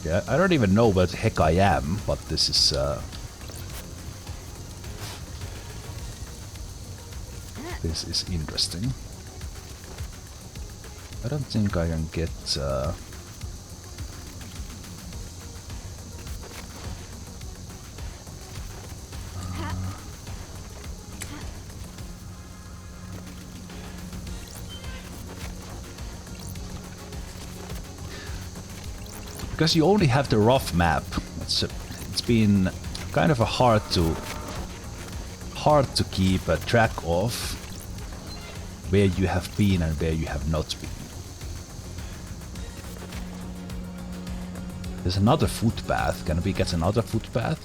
Yeah, I don't even know where the heck I am, but this is interesting. I don't think I can get because you only have the rough map. It's been kind of hard to keep track of where you have been and where you have not been. There's another footpath. Can we get another footpath?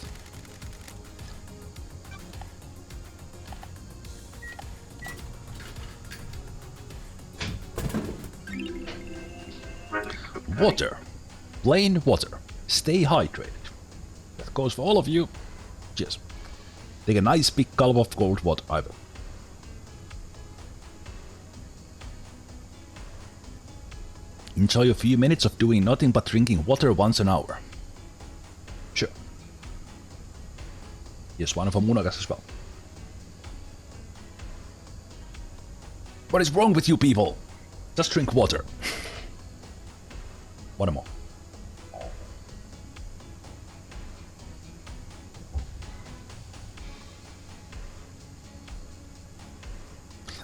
Water. Plain water. Stay hydrated. That goes for all of you. Cheers. Take a nice big gulp of cold water, I will. Enjoy a few minutes of doing nothing but drinking water once an hour. Sure. Yes, one of a munakas as well. What is wrong with you people? Just drink water. One more.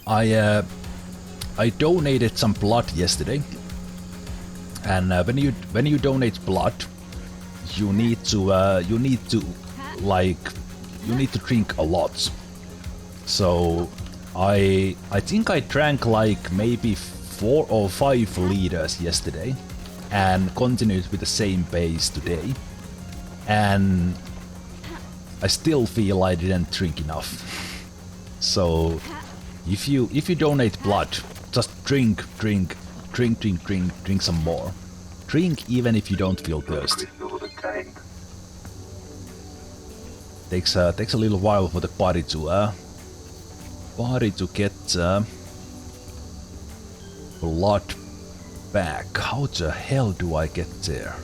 I donated some blood yesterday, and when you donate blood, you need to drink a lot. So I think I drank like maybe 4 or 5 liters yesterday, and continued with the same pace today, and I still feel I didn't drink enough. So if you donate blood, just drink some more. Drink even if you don't feel thirsty. Takes a little while for the body to get blood back. How the hell do I get there?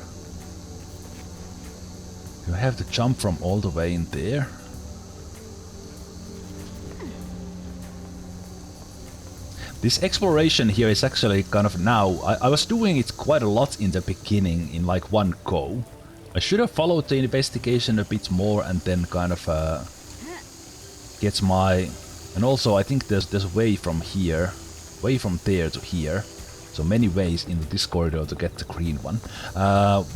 Do I have to jump from all the way in there? This exploration here is actually kind of now... I was doing it quite a lot in the beginning in like one go. I should have followed the investigation a bit more and then kind of get my... And also I think there's a way from here, way from there to here. So many ways into this corridor to get the green one.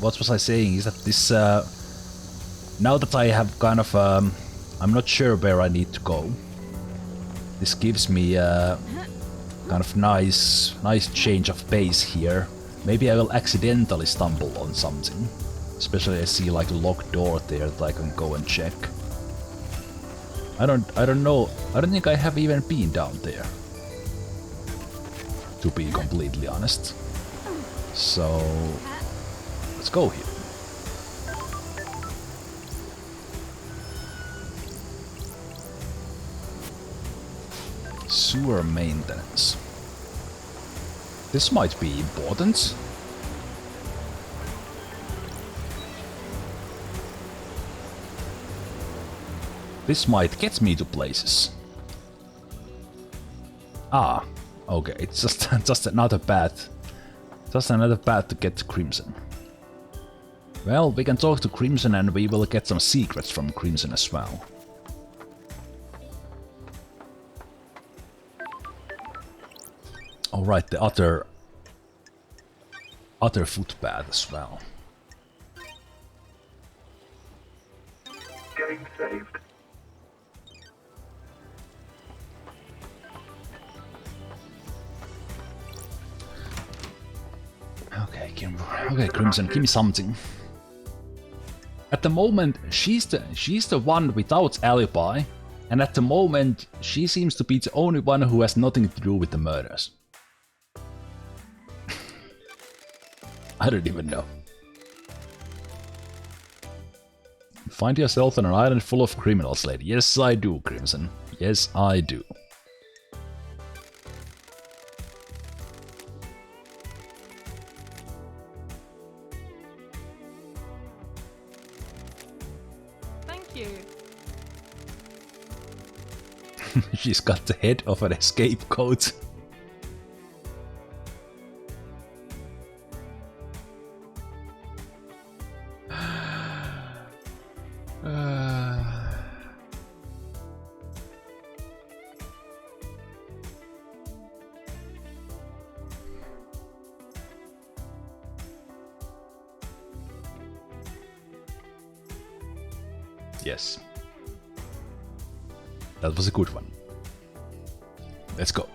What was I saying is that this... now that I have kind of... I'm not sure where I need to go. This gives me kind of nice change of pace here. Maybe I will accidentally stumble on something. Especially I see like a locked door there that I can go and check. I don't know. I don't think I have even been down there, to be completely honest. So let's go here. Sewer maintenance. This might be important. This might get me to places. Ah, okay, it's just another path. Just another path to get to Crimson. Well, we can talk to Crimson and we will get some secrets from Crimson as well. Alright, the other footpath as well. Game saved. Okay, Crimson, give me something. At the moment, she's the one without alibi, and at the moment, she seems to be the only one who has nothing to do with the murders. I don't even know. Find yourself on an island full of criminals, lady. Yes, I do, Crimson. Yes, I do. Thank you. She's got the head of an scapegoat. Yes. That was a good one. Let's go.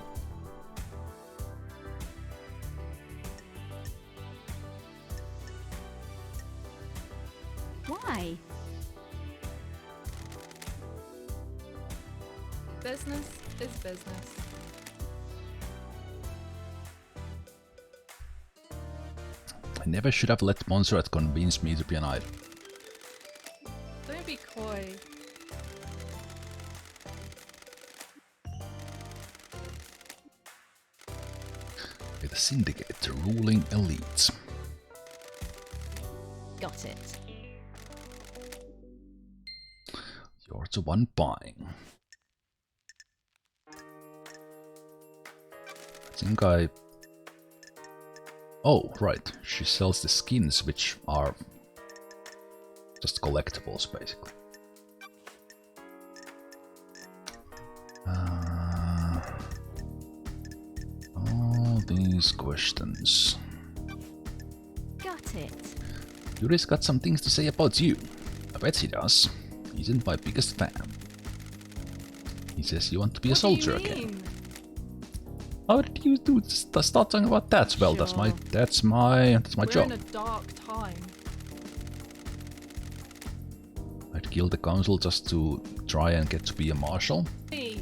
Why? Business is business. I never should have let Montserrat convince me to be an idol. Don't be coy. With a syndicate, the ruling elites. Got it. You're the one buying. I think I... Oh, right. She sells the skins, which are just collectibles, basically. All these questions. Got it. Yuri's got some things to say about you. I bet he does. He isn't my biggest fan. He says you want to be a soldier again. How did you start talking about that? Well, Sure. that's my We're job. in a dark time. I'd kill the council just to try and get to be a marshal. Hey,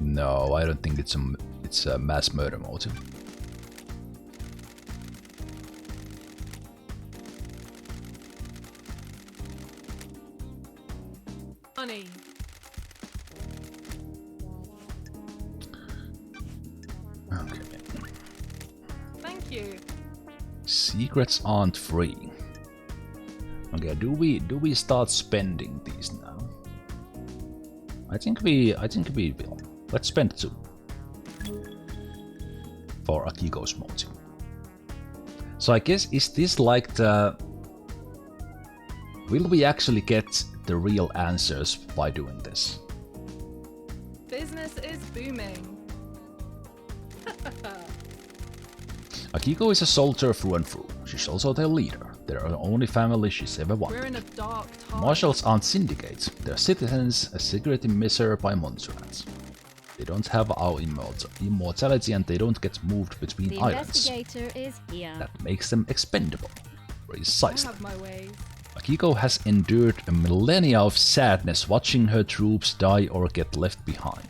No, I don't think it's a mass murder motive. honey. Okay. Thank you. Secrets aren't free. Okay, do we start spending these now? I think we will. Let's spend 2. For Akiko's motive. So I guess, is this like the... Will we actually get the real answers by doing this? Business is booming. Akiko is a soldier through and through. She's also their leader. They're the only family she's ever wanted. We're in a dark time. Marshals aren't syndicates. They're citizens, a security measure by Montserrat. They don't have our immortality and they don't get moved between The islands. investigator is here. That makes them expendable. I Precisely. have my ways. Akiko has endured a millennia of sadness watching her troops die or get left behind.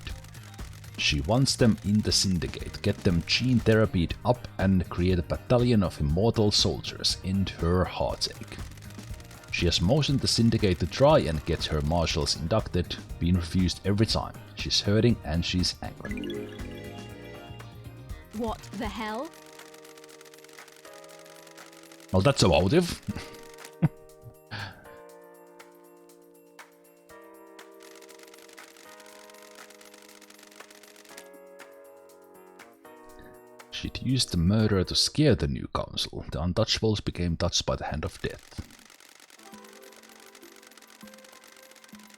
She wants them in the syndicate, get them gene therapied up and create a battalion of immortal soldiers, end her heartache. She has motioned the syndicate to try and get her marshals inducted, been refused every time. She's hurting and she's angry. What the hell? Well, that's a motive. She'd used the murder to scare the new council. The untouchables became touched by the hand of death.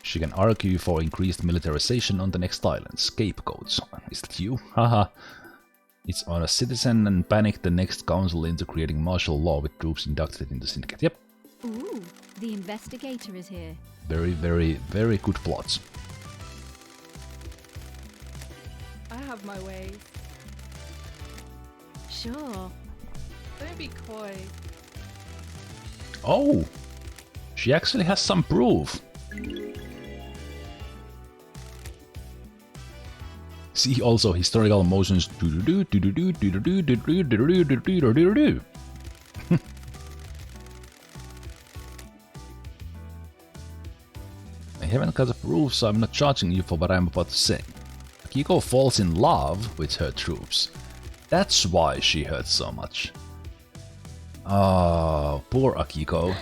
She can argue for increased militarization on the next island. Scapegoats. Is that you? Haha. It's on a citizen and panic the next council into creating martial law with troops inducted in the syndicate. Yep. Ooh, the investigator is here. Very, very, very good plots. I have my ways. Sure. Don't be coy. Oh! She actually has some proof. See also historical motions. I haven't got the proof, so I'm not charging you for what I'm about to say. Akiko falls in love with her troops. That's why she hurts so much. Oh, poor Akiko.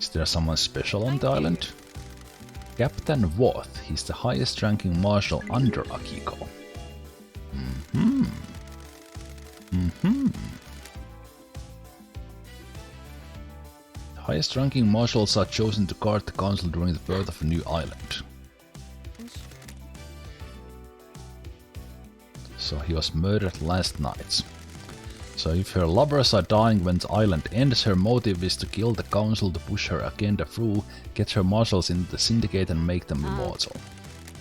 Is there someone special on the island? Captain Worth. He's the highest ranking marshal under Akiko. The highest ranking marshals are chosen to guard the council during the birth of a new island. So he was murdered last night. So if her lovers are dying when the island ends, her motive is to kill the council to push her agenda through, get her marshals into the syndicate and make them immortal.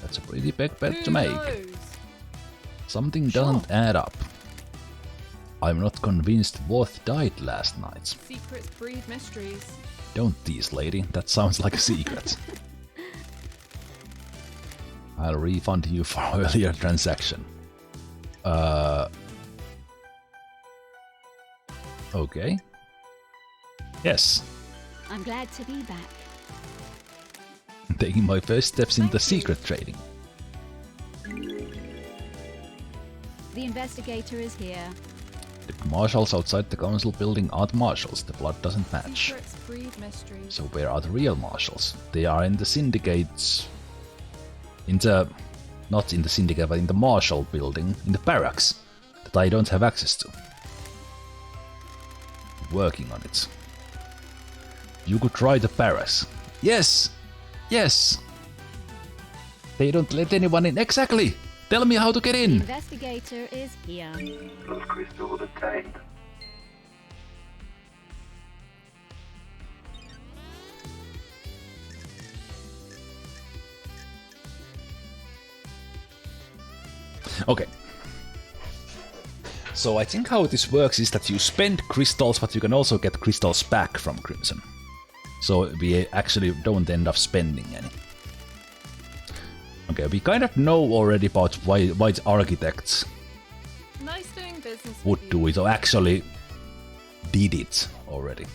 That's a pretty big bet to Who make. knows? Something doesn't add up. I'm not convinced Worth died last night. Secrets breed mysteries. Don't tease, lady. That sounds like a secret. I'll refund you for earlier transaction. Okay. Yes. I'm glad to be back. Taking my first steps into Thank you. secret trading. The investigator is here. The marshals outside the council building aren't marshals. The blood doesn't match. Secrets breed mysteries. So where are the real marshals? They are in the syndicates. Not in the syndicate, but in the marshal building, in the barracks, that I don't have access to. Working on it. You could try the barracks. Yes! Yes! They don't let anyone in. Exactly! Tell me how to get The in! investigator is here. Crystal obtained. Okay. So I think how this works is that you spend crystals, but you can also get crystals back from Crimson. So we actually don't end up spending any. Okay, we kind of know already about why the architects Nice doing business would with do you. it, or actually did it already.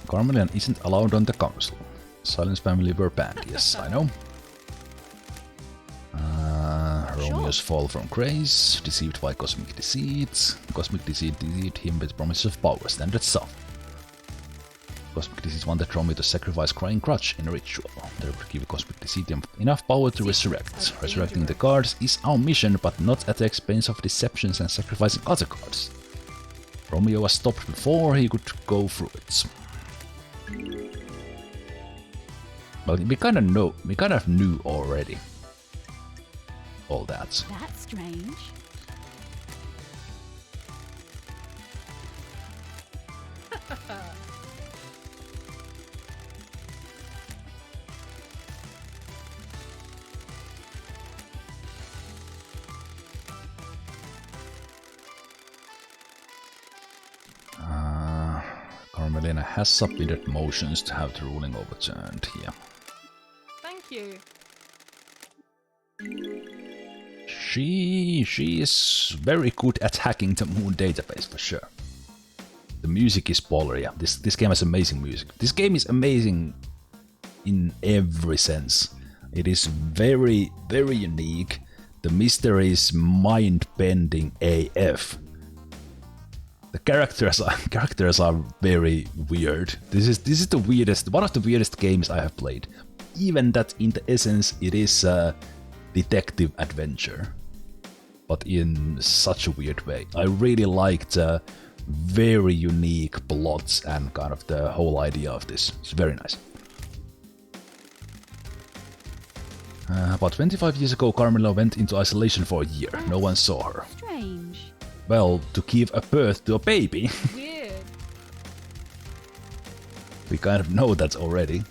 Carmelian isn't allowed on the council. Silence family were banned, yes, I know. Romeo's fall from grace, deceived by cosmic deceit. Cosmic deceit deceived him with promise of power, standard stuff. Cosmic deceit wanted Romeo to sacrifice Crying Crutch in a ritual. That would give Cosmic deceit enough power to resurrect. Resurrecting the cards is our mission, but not at the expense of deceptions and sacrificing other cards. Romeo was stopped before he could go through it. Well, we kind of knew already all that. That's strange. Carmelina has submitted motions to have the ruling overturned here. Thank you. She is very good at hacking the Moon database for sure. The music is baller, yeah. This game has amazing music. This game is amazing in every sense. It is very, very unique. The mystery is mind-bending AF. The characters are very weird. This is the weirdest, one of the weirdest games I have played. Even that in the essence it is a detective adventure, but in such a weird way. I really liked the very unique plots and kind of the whole idea of this. It's very nice. About 25 years ago, Carmela went into isolation for a year. No one saw her. Strange. Well, to give a birth to a baby. Weird. We kind of know that already.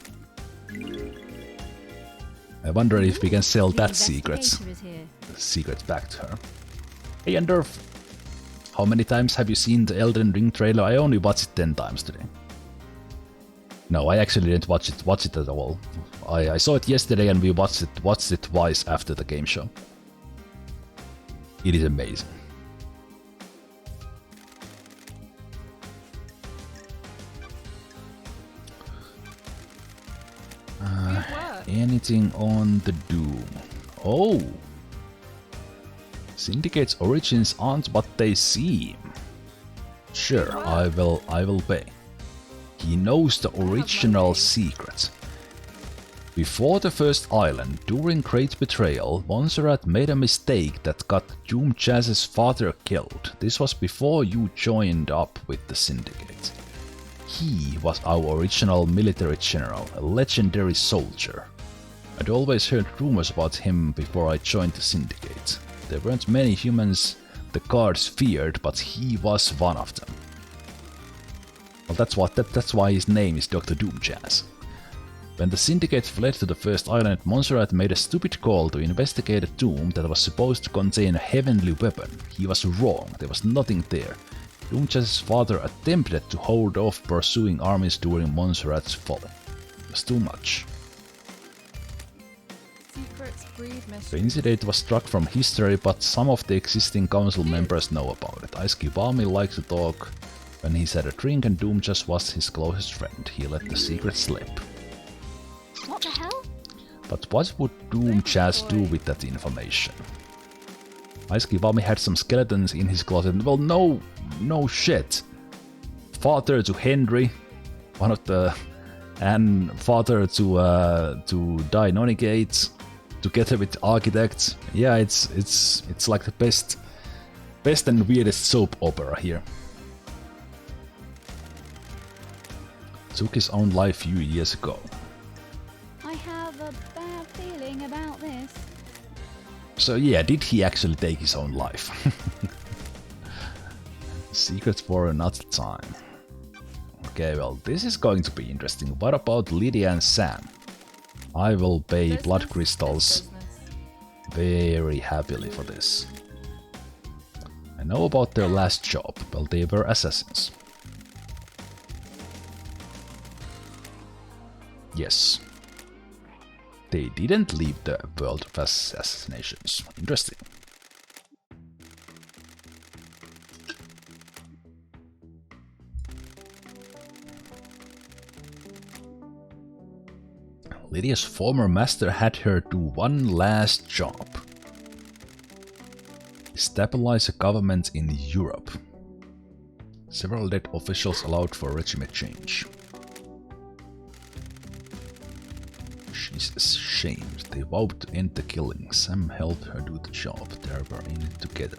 I wonder if we can sell The that secrets investigator is here. back to her. Hey Andorf, how many times have you seen the Elden Ring trailer? I only watched it 10 times today. No, I actually didn't watch it at all. I saw it yesterday and we watched it twice after the game show. It is amazing. Good work. Anything on the Doom? Oh! Syndicate's origins aren't what they seem. Sure, I will pay. He knows the original secret. Before the first island, during Great Betrayal, Montserrat made a mistake that got Doom Jazz's father killed. This was before you joined up with the Syndicate. He was our original military general, a legendary soldier. I'd always heard rumors about him before I joined the Syndicate. There weren't many humans the guards feared, but he was one of them. Well, that's why his name is Dr. Doom Jazz. When the Syndicate fled to the first island, Montserrat made a stupid call to investigate a tomb that was supposed to contain a heavenly weapon. He was wrong, there was nothing there. Doomchas's father attempted to hold off pursuing armies during Montserrat's fall. It was too much. Secrets breed The mystery. incident was struck from history, but some of the existing council members know about it. Aiski-Valmi liked to talk when he had a drink, and Doomchas was his closest friend. He let the secret slip. What the hell? But what would Doomchas do with that information? Aiski-Valmi had some skeletons in his closet. Well, no shit. Father to Henry, one of the, and father to Deinonigate, together with architects. Yeah, it's like the best and weirdest soap opera here. Took his own life few years ago. I have a bad feeling about this. So yeah, did he actually take his own life? Secrets for another time. Okay, well, this is going to be interesting. What about Lydia and Sam? I will pay Business blood is crystals business. very happily for this. I know about their last job. Well, they were assassins. Yes. They didn't leave the world of assassinations. Interesting. Lydia's former master had her do one last job. Stabilize a government in Europe. Several dead officials allowed for regime change. She's ashamed. They vowed to end the killing. Sam helped her do the job. They were in it together.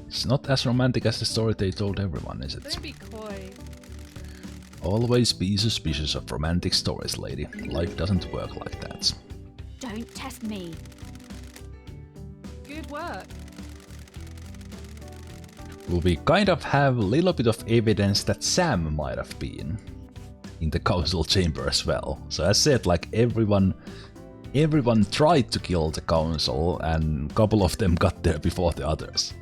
It's not as romantic as the story they told everyone, is it? Don't be coy. Always be suspicious of romantic stories, lady. Life doesn't work like that. Don't test me. Good work. Well, we kind of have a little bit of evidence that Sam might have been in the council chamber as well. So as said, like everyone tried to kill the council, and a couple of them got there before the others.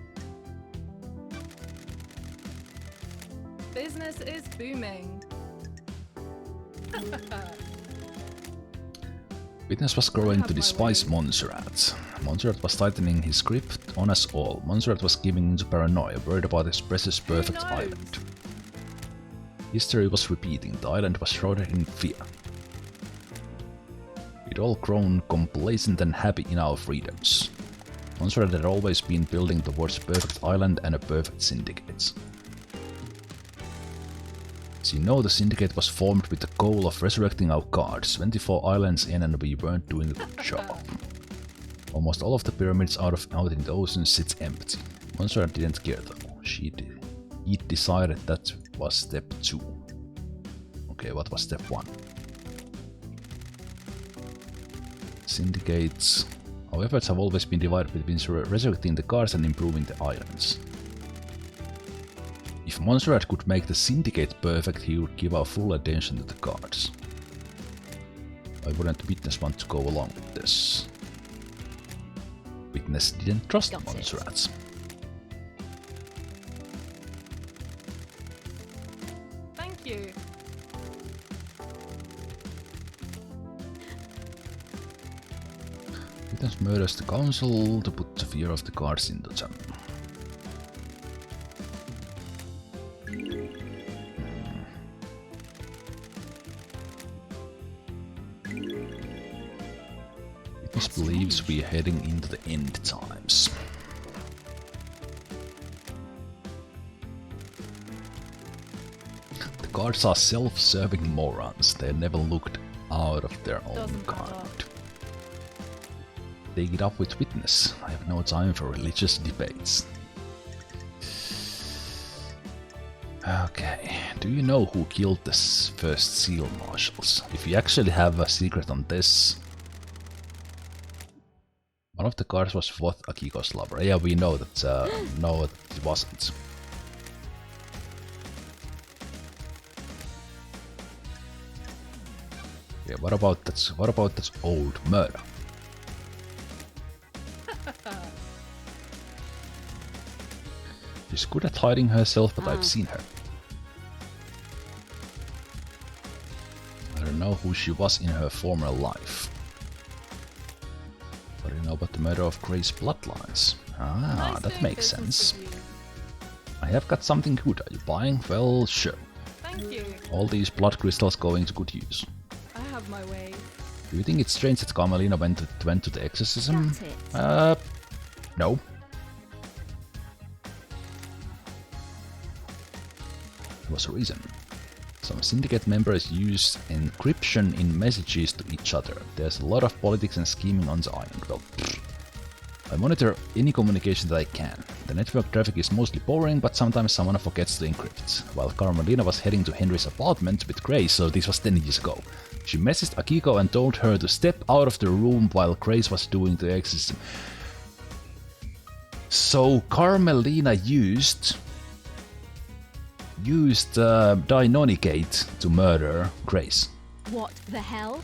Business is booming. Witness was growing to despise Montserrat. Montserrat was tightening his grip on us all. Montserrat was giving into paranoia, worried about his precious perfect knows? island. History was repeating, the island was shrouded in fear. We'd all grown complacent and happy in our freedoms. Montserrat had always been building towards a perfect island and a perfect syndicate. As you know, the syndicate was formed with the goal of resurrecting our gods. 24 islands in and we weren't doing a good job. Almost all of the pyramids out in the ocean sits empty. Montserrat didn't care though. He decided that was step 2. Okay, what was step 1? Syndicates. Our efforts have always been divided between resurrecting the gods and improving the islands. If Montserrat could make the syndicate perfect, he would give our full attention to the gods. Why wouldn't Witness want to go along with this? Witness didn't trust Got it. Montserrat. Thank you. Witness murders the council to put the fear of the gods into them. Witness believes we are heading into the end times. The gods are self-serving morons. They never looked out of their own Doesn't matter. kind. Take it up with Witness. I have no time for religious debates. Okay, do you know who killed the first seal marshals? If you actually have a secret on this... One of the guards was Voth Akiko's lover. Yeah, we know that, no, it wasn't. Yeah, what about that old murder? She's good at hiding herself, but I've seen her. I don't know who she was in her former life. But you know about the murder of Grey's bloodlines. Ah, Nice that doing makes business sense. with you. I have got something good. Are you buying? Well, sure. Thank you. All these blood crystals going to good use. I have my way. Do you think it's strange that Carmelina went to the exorcism? Got it. No. There was a reason. Some syndicate members use encryption in messages to each other. There's a lot of politics and scheming on the island. Well, I monitor any communication that I can. The network traffic is mostly boring, but sometimes someone forgets to encrypt. While Carmelina was heading to Henry's apartment with Grace, so this was 10 years ago, she messaged Akiko and told her to step out of the room while Grace was doing the exorcism. So Carmelina used Deinonychate to murder Grace. What the hell?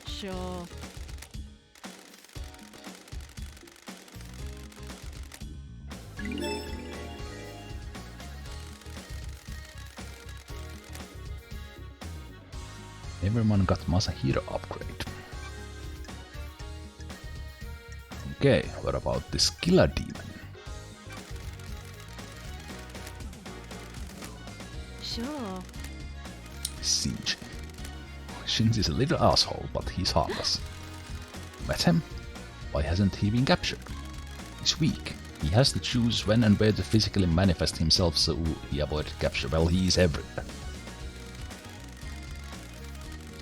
Sure. Everyone got Masahiro upgrade. Okay, what about this killer demon? Sure. Shinji. Shinji's a little asshole, but he's harmless. Met him? Why hasn't he been captured? He's weak. He has to choose when and where to physically manifest himself so he avoided capture. Well, he is everywhere.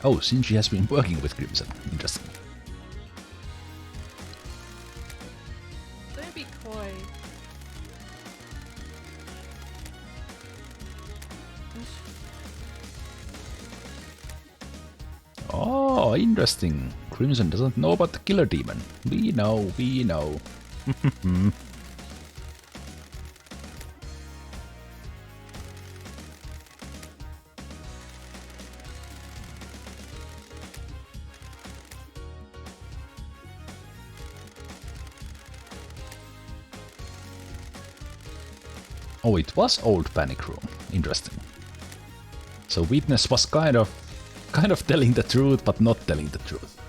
Oh, Shinji has been working with Crimson. Interesting. Don't be coy. Oh, interesting. Crimson doesn't know about the killer demon. We know, we know. Oh, it was old panic room. Interesting. So Witness was kind of telling the truth, but not telling the truth.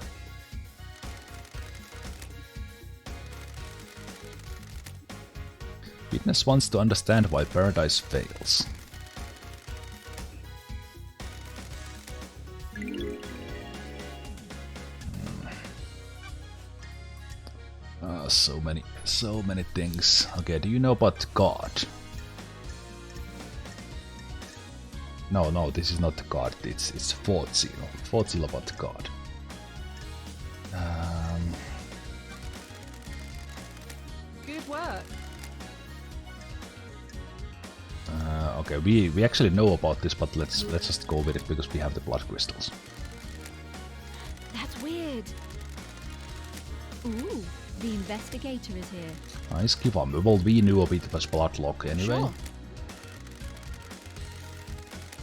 Witness wants to understand why Paradise fails. So many things. Okay, do you know about God? No, this is not God. It's fourth seal. Fourth seal about God. Good work. Okay, we actually know about this, but let's just go with it because we have the blood crystals. That's weird. Ooh, the investigator is here. Nice, give up. Well, we knew a bit about Bloodlock anyway. Sure.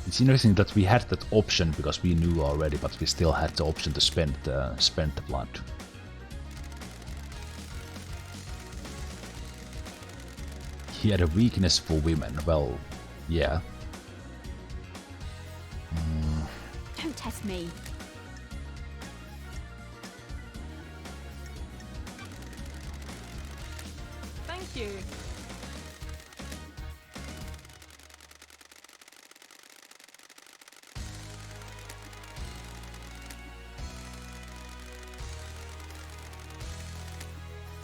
It's interesting that we had that option because we knew already, but we still had the option to spend the blood. He had a weakness for women. Well, yeah. Don't test me. Thank you.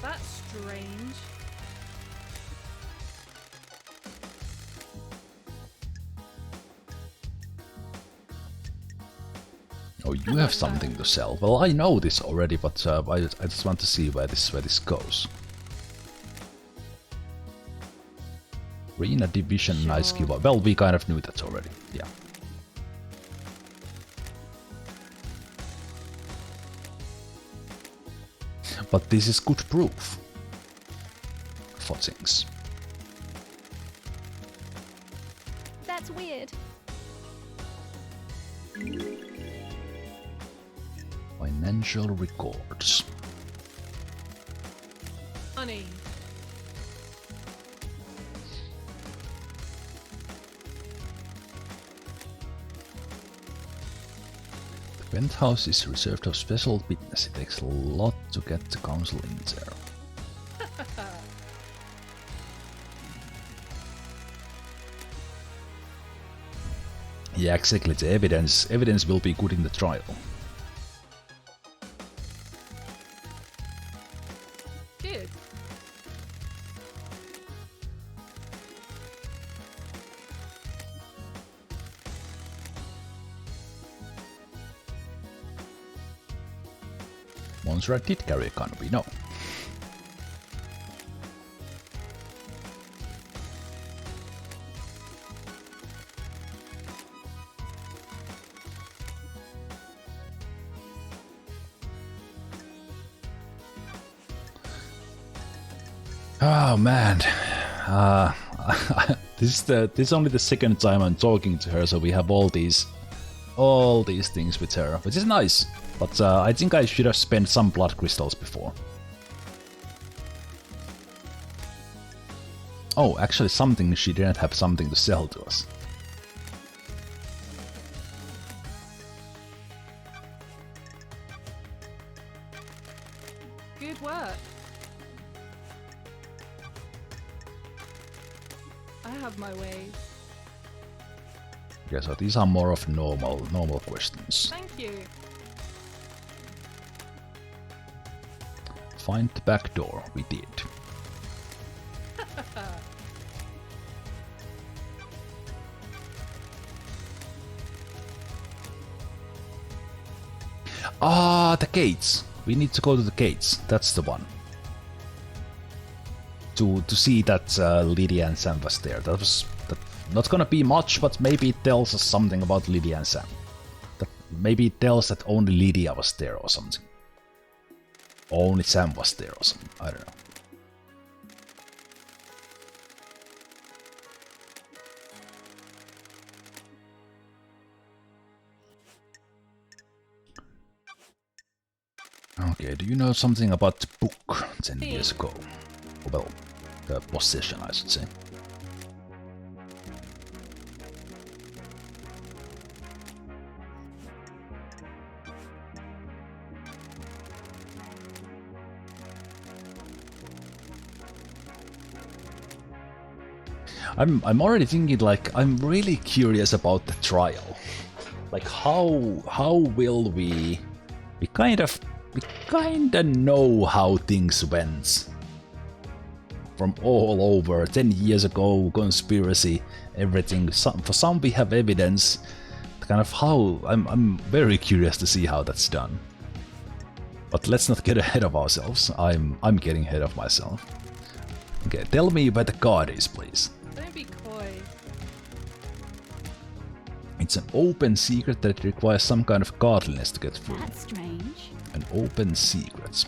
That's strange. Oh, you have something to sell. Well, I know this already, but I just want to see where this goes. Arena Division, Sure. nice give up. Well, we kind of knew that already. Yeah. But this is good proof for things. That's weird. Financial records. Money. The penthouse is reserved for special business. It takes a lot to get the council in there. Yeah, exactly. The evidence will be good in the trial. Good. Montserrat did carry a gun, we know. Oh man, this is only the second time I'm talking to her, so we have all these things with her, which is nice. But I think I should have spent some blood crystals before. Oh, actually, something she didn't have something to sell to us. Good work. I have my ways. Okay, so these are more of normal questions. Thank you. Find the back door. We did. Ah, the gates. We need to go to the gates. That's the one. To see that Lydia and Sam was there. That not gonna be much, but maybe it tells us something about Lydia and Sam. Maybe it tells that only Lydia was there or something. Only Sam was there or something. I don't know. Okay, do you know something about the book 10 years ago? Well, the possession, I should say. I'm already thinking, like, I'm really curious about the trial. Like, how will we kind of know how things went from all over 10 years ago, conspiracy, everything. For some we have evidence. Kind of how I'm very curious to see how that's done. But let's not get ahead of ourselves. I'm getting ahead of myself. Okay, tell me where the card is, please. Don't be coy. It's an open secret that requires some kind of godliness to get through. That's strange. An open secret.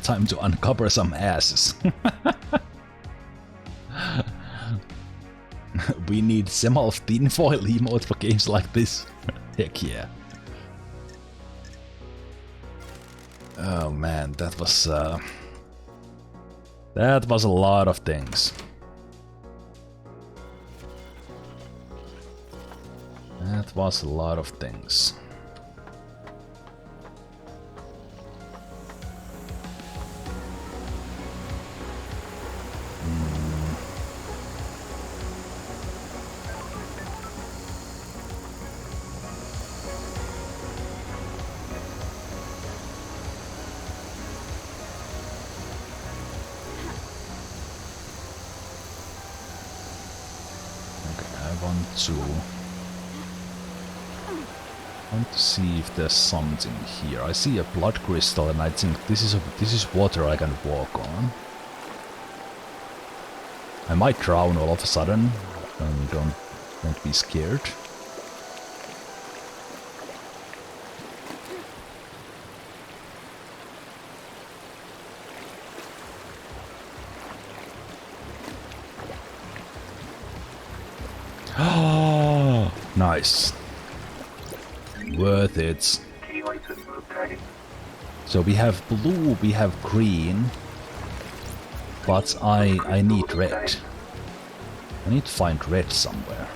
Time to uncover some asses. We need Zemalf tinfoil emote for games like this. Heck yeah. Oh man, that was a lot of things. That was a lot of things. I want to see if there's something here. I see a blood crystal and I think this is water I can walk on. I might drown all of a sudden. Don't be scared. Oh, nice. Worth it. So we have blue, we have green, but I need red. I need to find red somewhere.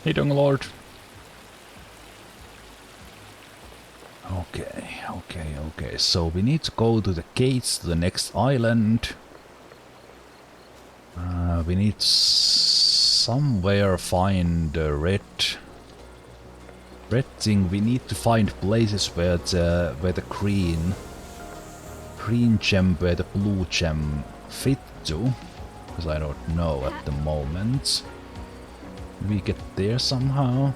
Hey, Dung Lord. Okay. So we need to go to the gates to the next island. We need somewhere find red thing. We need to find places where the green gem, where the blue gem fit to, because I don't know at the moment. We get there somehow.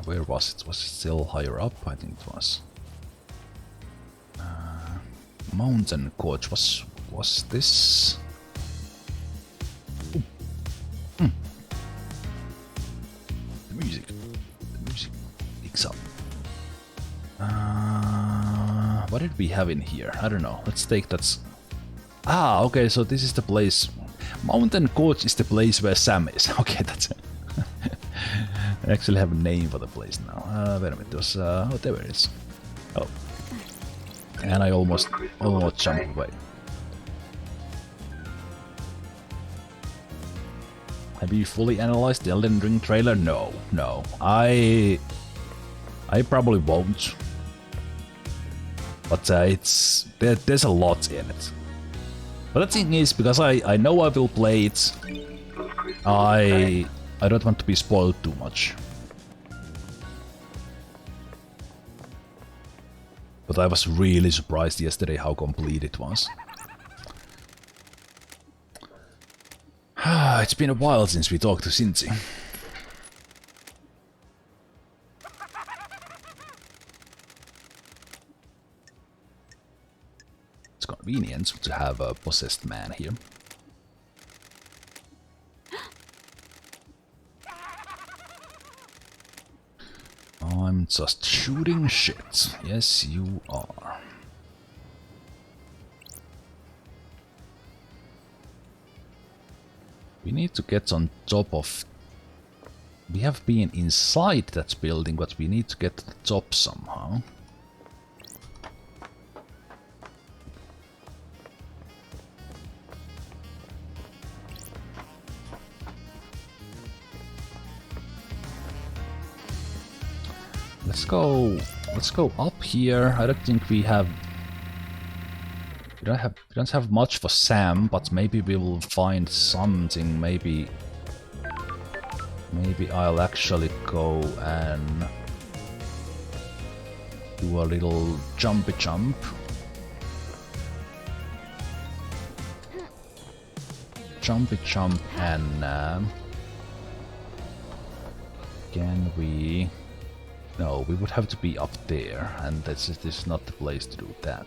Where was it? Was it still higher up? I think it was. Mountain Gorge was this? The music picks up. What did we have in here? I don't know. Let's take that. Ah, okay. So this is the place. Mountain Gorge is the place where Sam is. Okay, that's it. I actually have a name for the place now. Wait a minute, there's oh, there it is. Oh, and I almost jumped away. Have you fully analyzed the Elden Ring trailer? No. I probably won't. But there's a lot in it. But the thing is, because I know I will play it, I don't want to be spoiled too much. But I was really surprised yesterday how complete it was. It's been a while since we talked to Cincy. It's convenient to have a possessed man here. I'm just shooting shit. Yes, you are. We need to get on top of... We have been inside that building, but we need to get to the top somehow. Let's go up here. I don't think we have... We don't have much for Sam, but maybe we will find something. Maybe I'll actually go and do a little jumpy jump. Jumpy jump, and can we... No, we would have to be up there, and this is not the place to do that.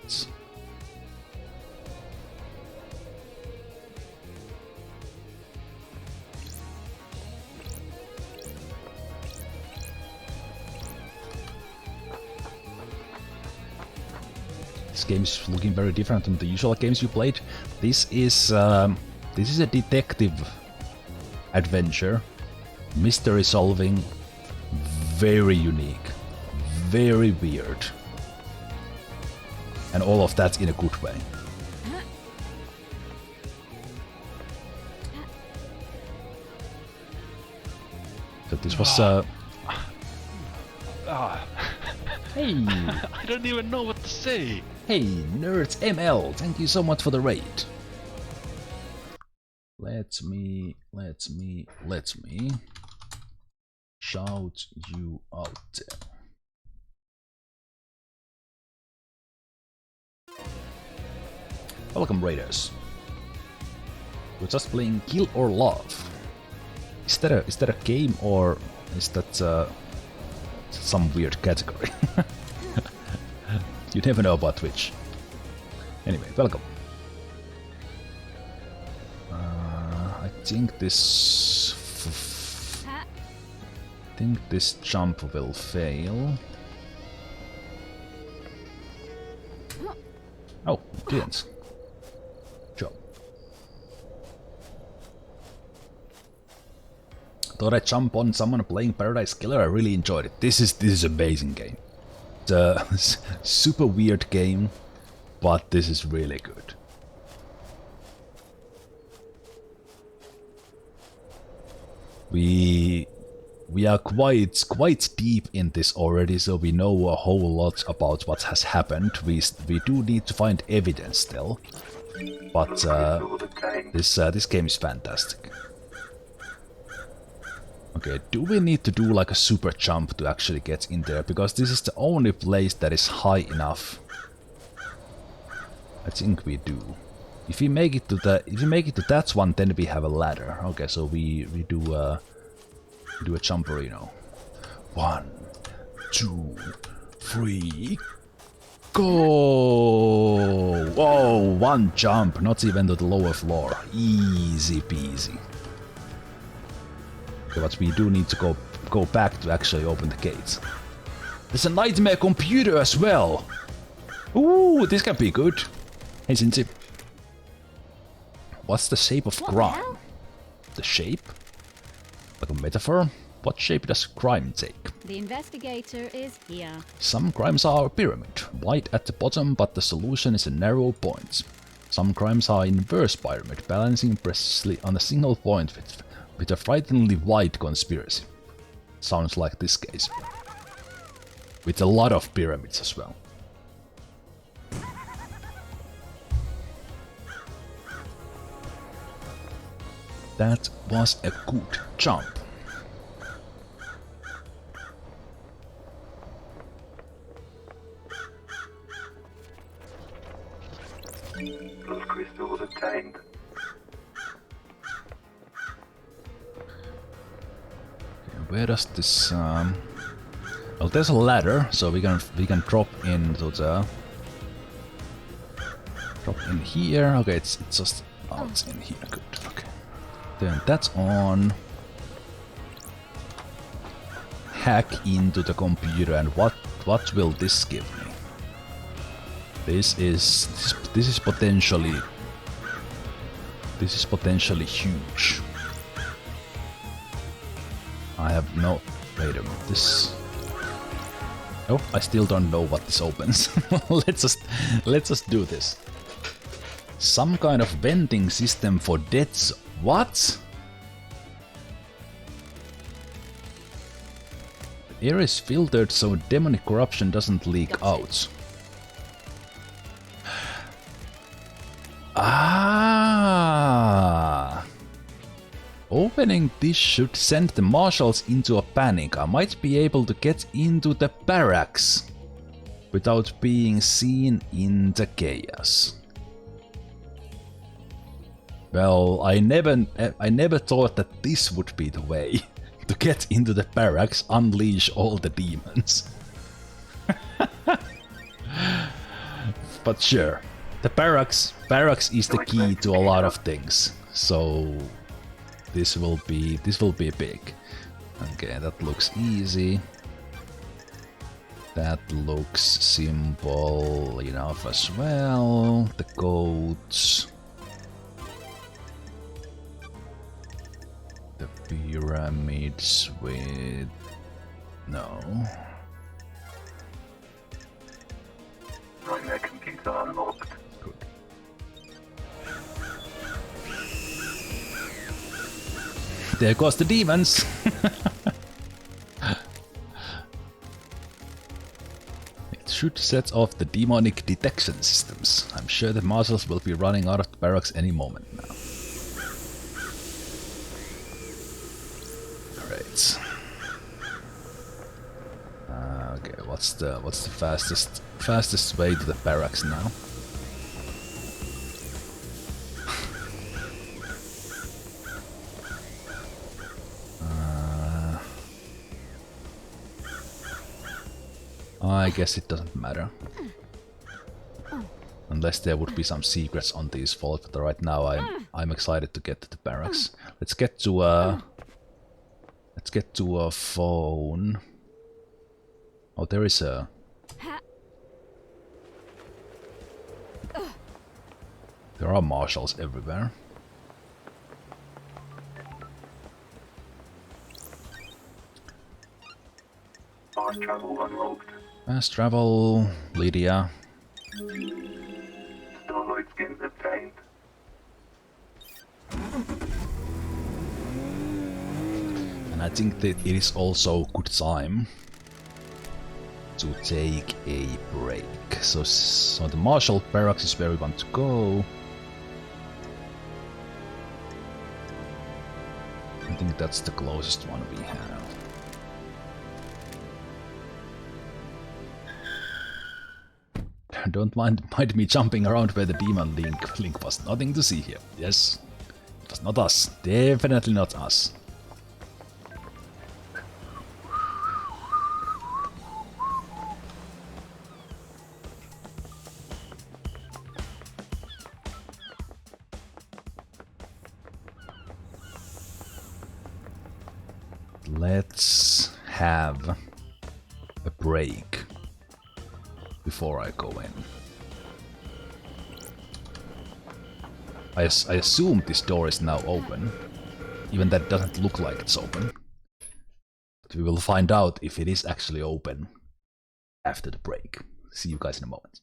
This game is looking very different from the usual games you played. This is a detective adventure, mystery solving. Very unique, very weird, and all of that in a good way. So this was Hey, I don't even know what to say. hey, Nerds ML, thank you so much for the raid. Let me shout you out there. Welcome, Raiders. We're just playing Kill or Love. Is that a game or is that some weird category? You never know about Twitch. Anyway, welcome. I think this jump will fail. Oh, it didn't. Job. Thought I'd jump on someone playing Paradise Killer. I really enjoyed it. This is an amazing game. It's a super weird game, but this is really good. We are quite deep in this already, so we know a whole lot about what has happened. We do need to find evidence still, but this game is fantastic. Okay, do we need to do like a super jump to actually get in there? Because this is the only place that is high enough. I think we do. If we make it to that one, then we have a ladder. Okay, so we do a jumperino. 1, 2, 3, go! Whoa, one jump, not even to the lower floor. Easy peasy. Okay, but we do need to go back to actually open the gates. There's a nightmare computer as well. Ooh, this can be good. Hey, Cincy. What's the shape of crime? The shape? Like a metaphor? What shape does crime take? The investigator is here. Some crimes are a pyramid, wide at the bottom, but the solution is a narrow point. Some crimes are inverse pyramid, balancing precisely on a single point with a frighteningly wide conspiracy. Sounds like this case. With a lot of pyramids as well. That was a good jump. Those crystals obtained. Where does this well, there's a ladder, so we can drop into the in here. Okay, it's just it's in here. Good. Okay. Then that's on. Hack into the computer, and what will this give me? This is potentially huge. I have no. Wait a minute. This. Oh, I still don't know what this opens. let's just do this. Some kind of vending system for deaths. What? The air is filtered so demonic corruption doesn't leak out. Ah! Opening this should send the marshals into a panic. I might be able to get into the barracks without being seen in the chaos. Well, I never thought that this would be the way to get into the barracks, unleash all the demons. But sure, the barracks is the key to a lot of things. So this will be big. Okay, that looks easy. That looks simple enough as well. The codes. The pyramids with... no. Nightmare computer unlocked. Good. There goes the demons! should set off the demonic detection systems. I'm sure the marshals will be running out of the barracks any moment now. Great. Okay, what's the fastest way to the barracks now? I guess it doesn't matter. Unless there would be some secrets on these vaults, but right now I'm excited to get to the barracks. Let's get to a phone. Oh, there is a... There are marshals everywhere. Fast travel unlocked. Fast travel, Lydia. Starlight's getting obtained. And I think that it is also good time to take a break. So the Marshal Barracks is where we want to go. I think that's the closest one we have. Don't mind me jumping around where the demon link was. Nothing to see here. Yes, it was not us. Definitely not us. Let's have a break before I go in. I assume this door is now open, even that doesn't look like it's open. But we will find out if it is actually open after the break. See you guys in a moment.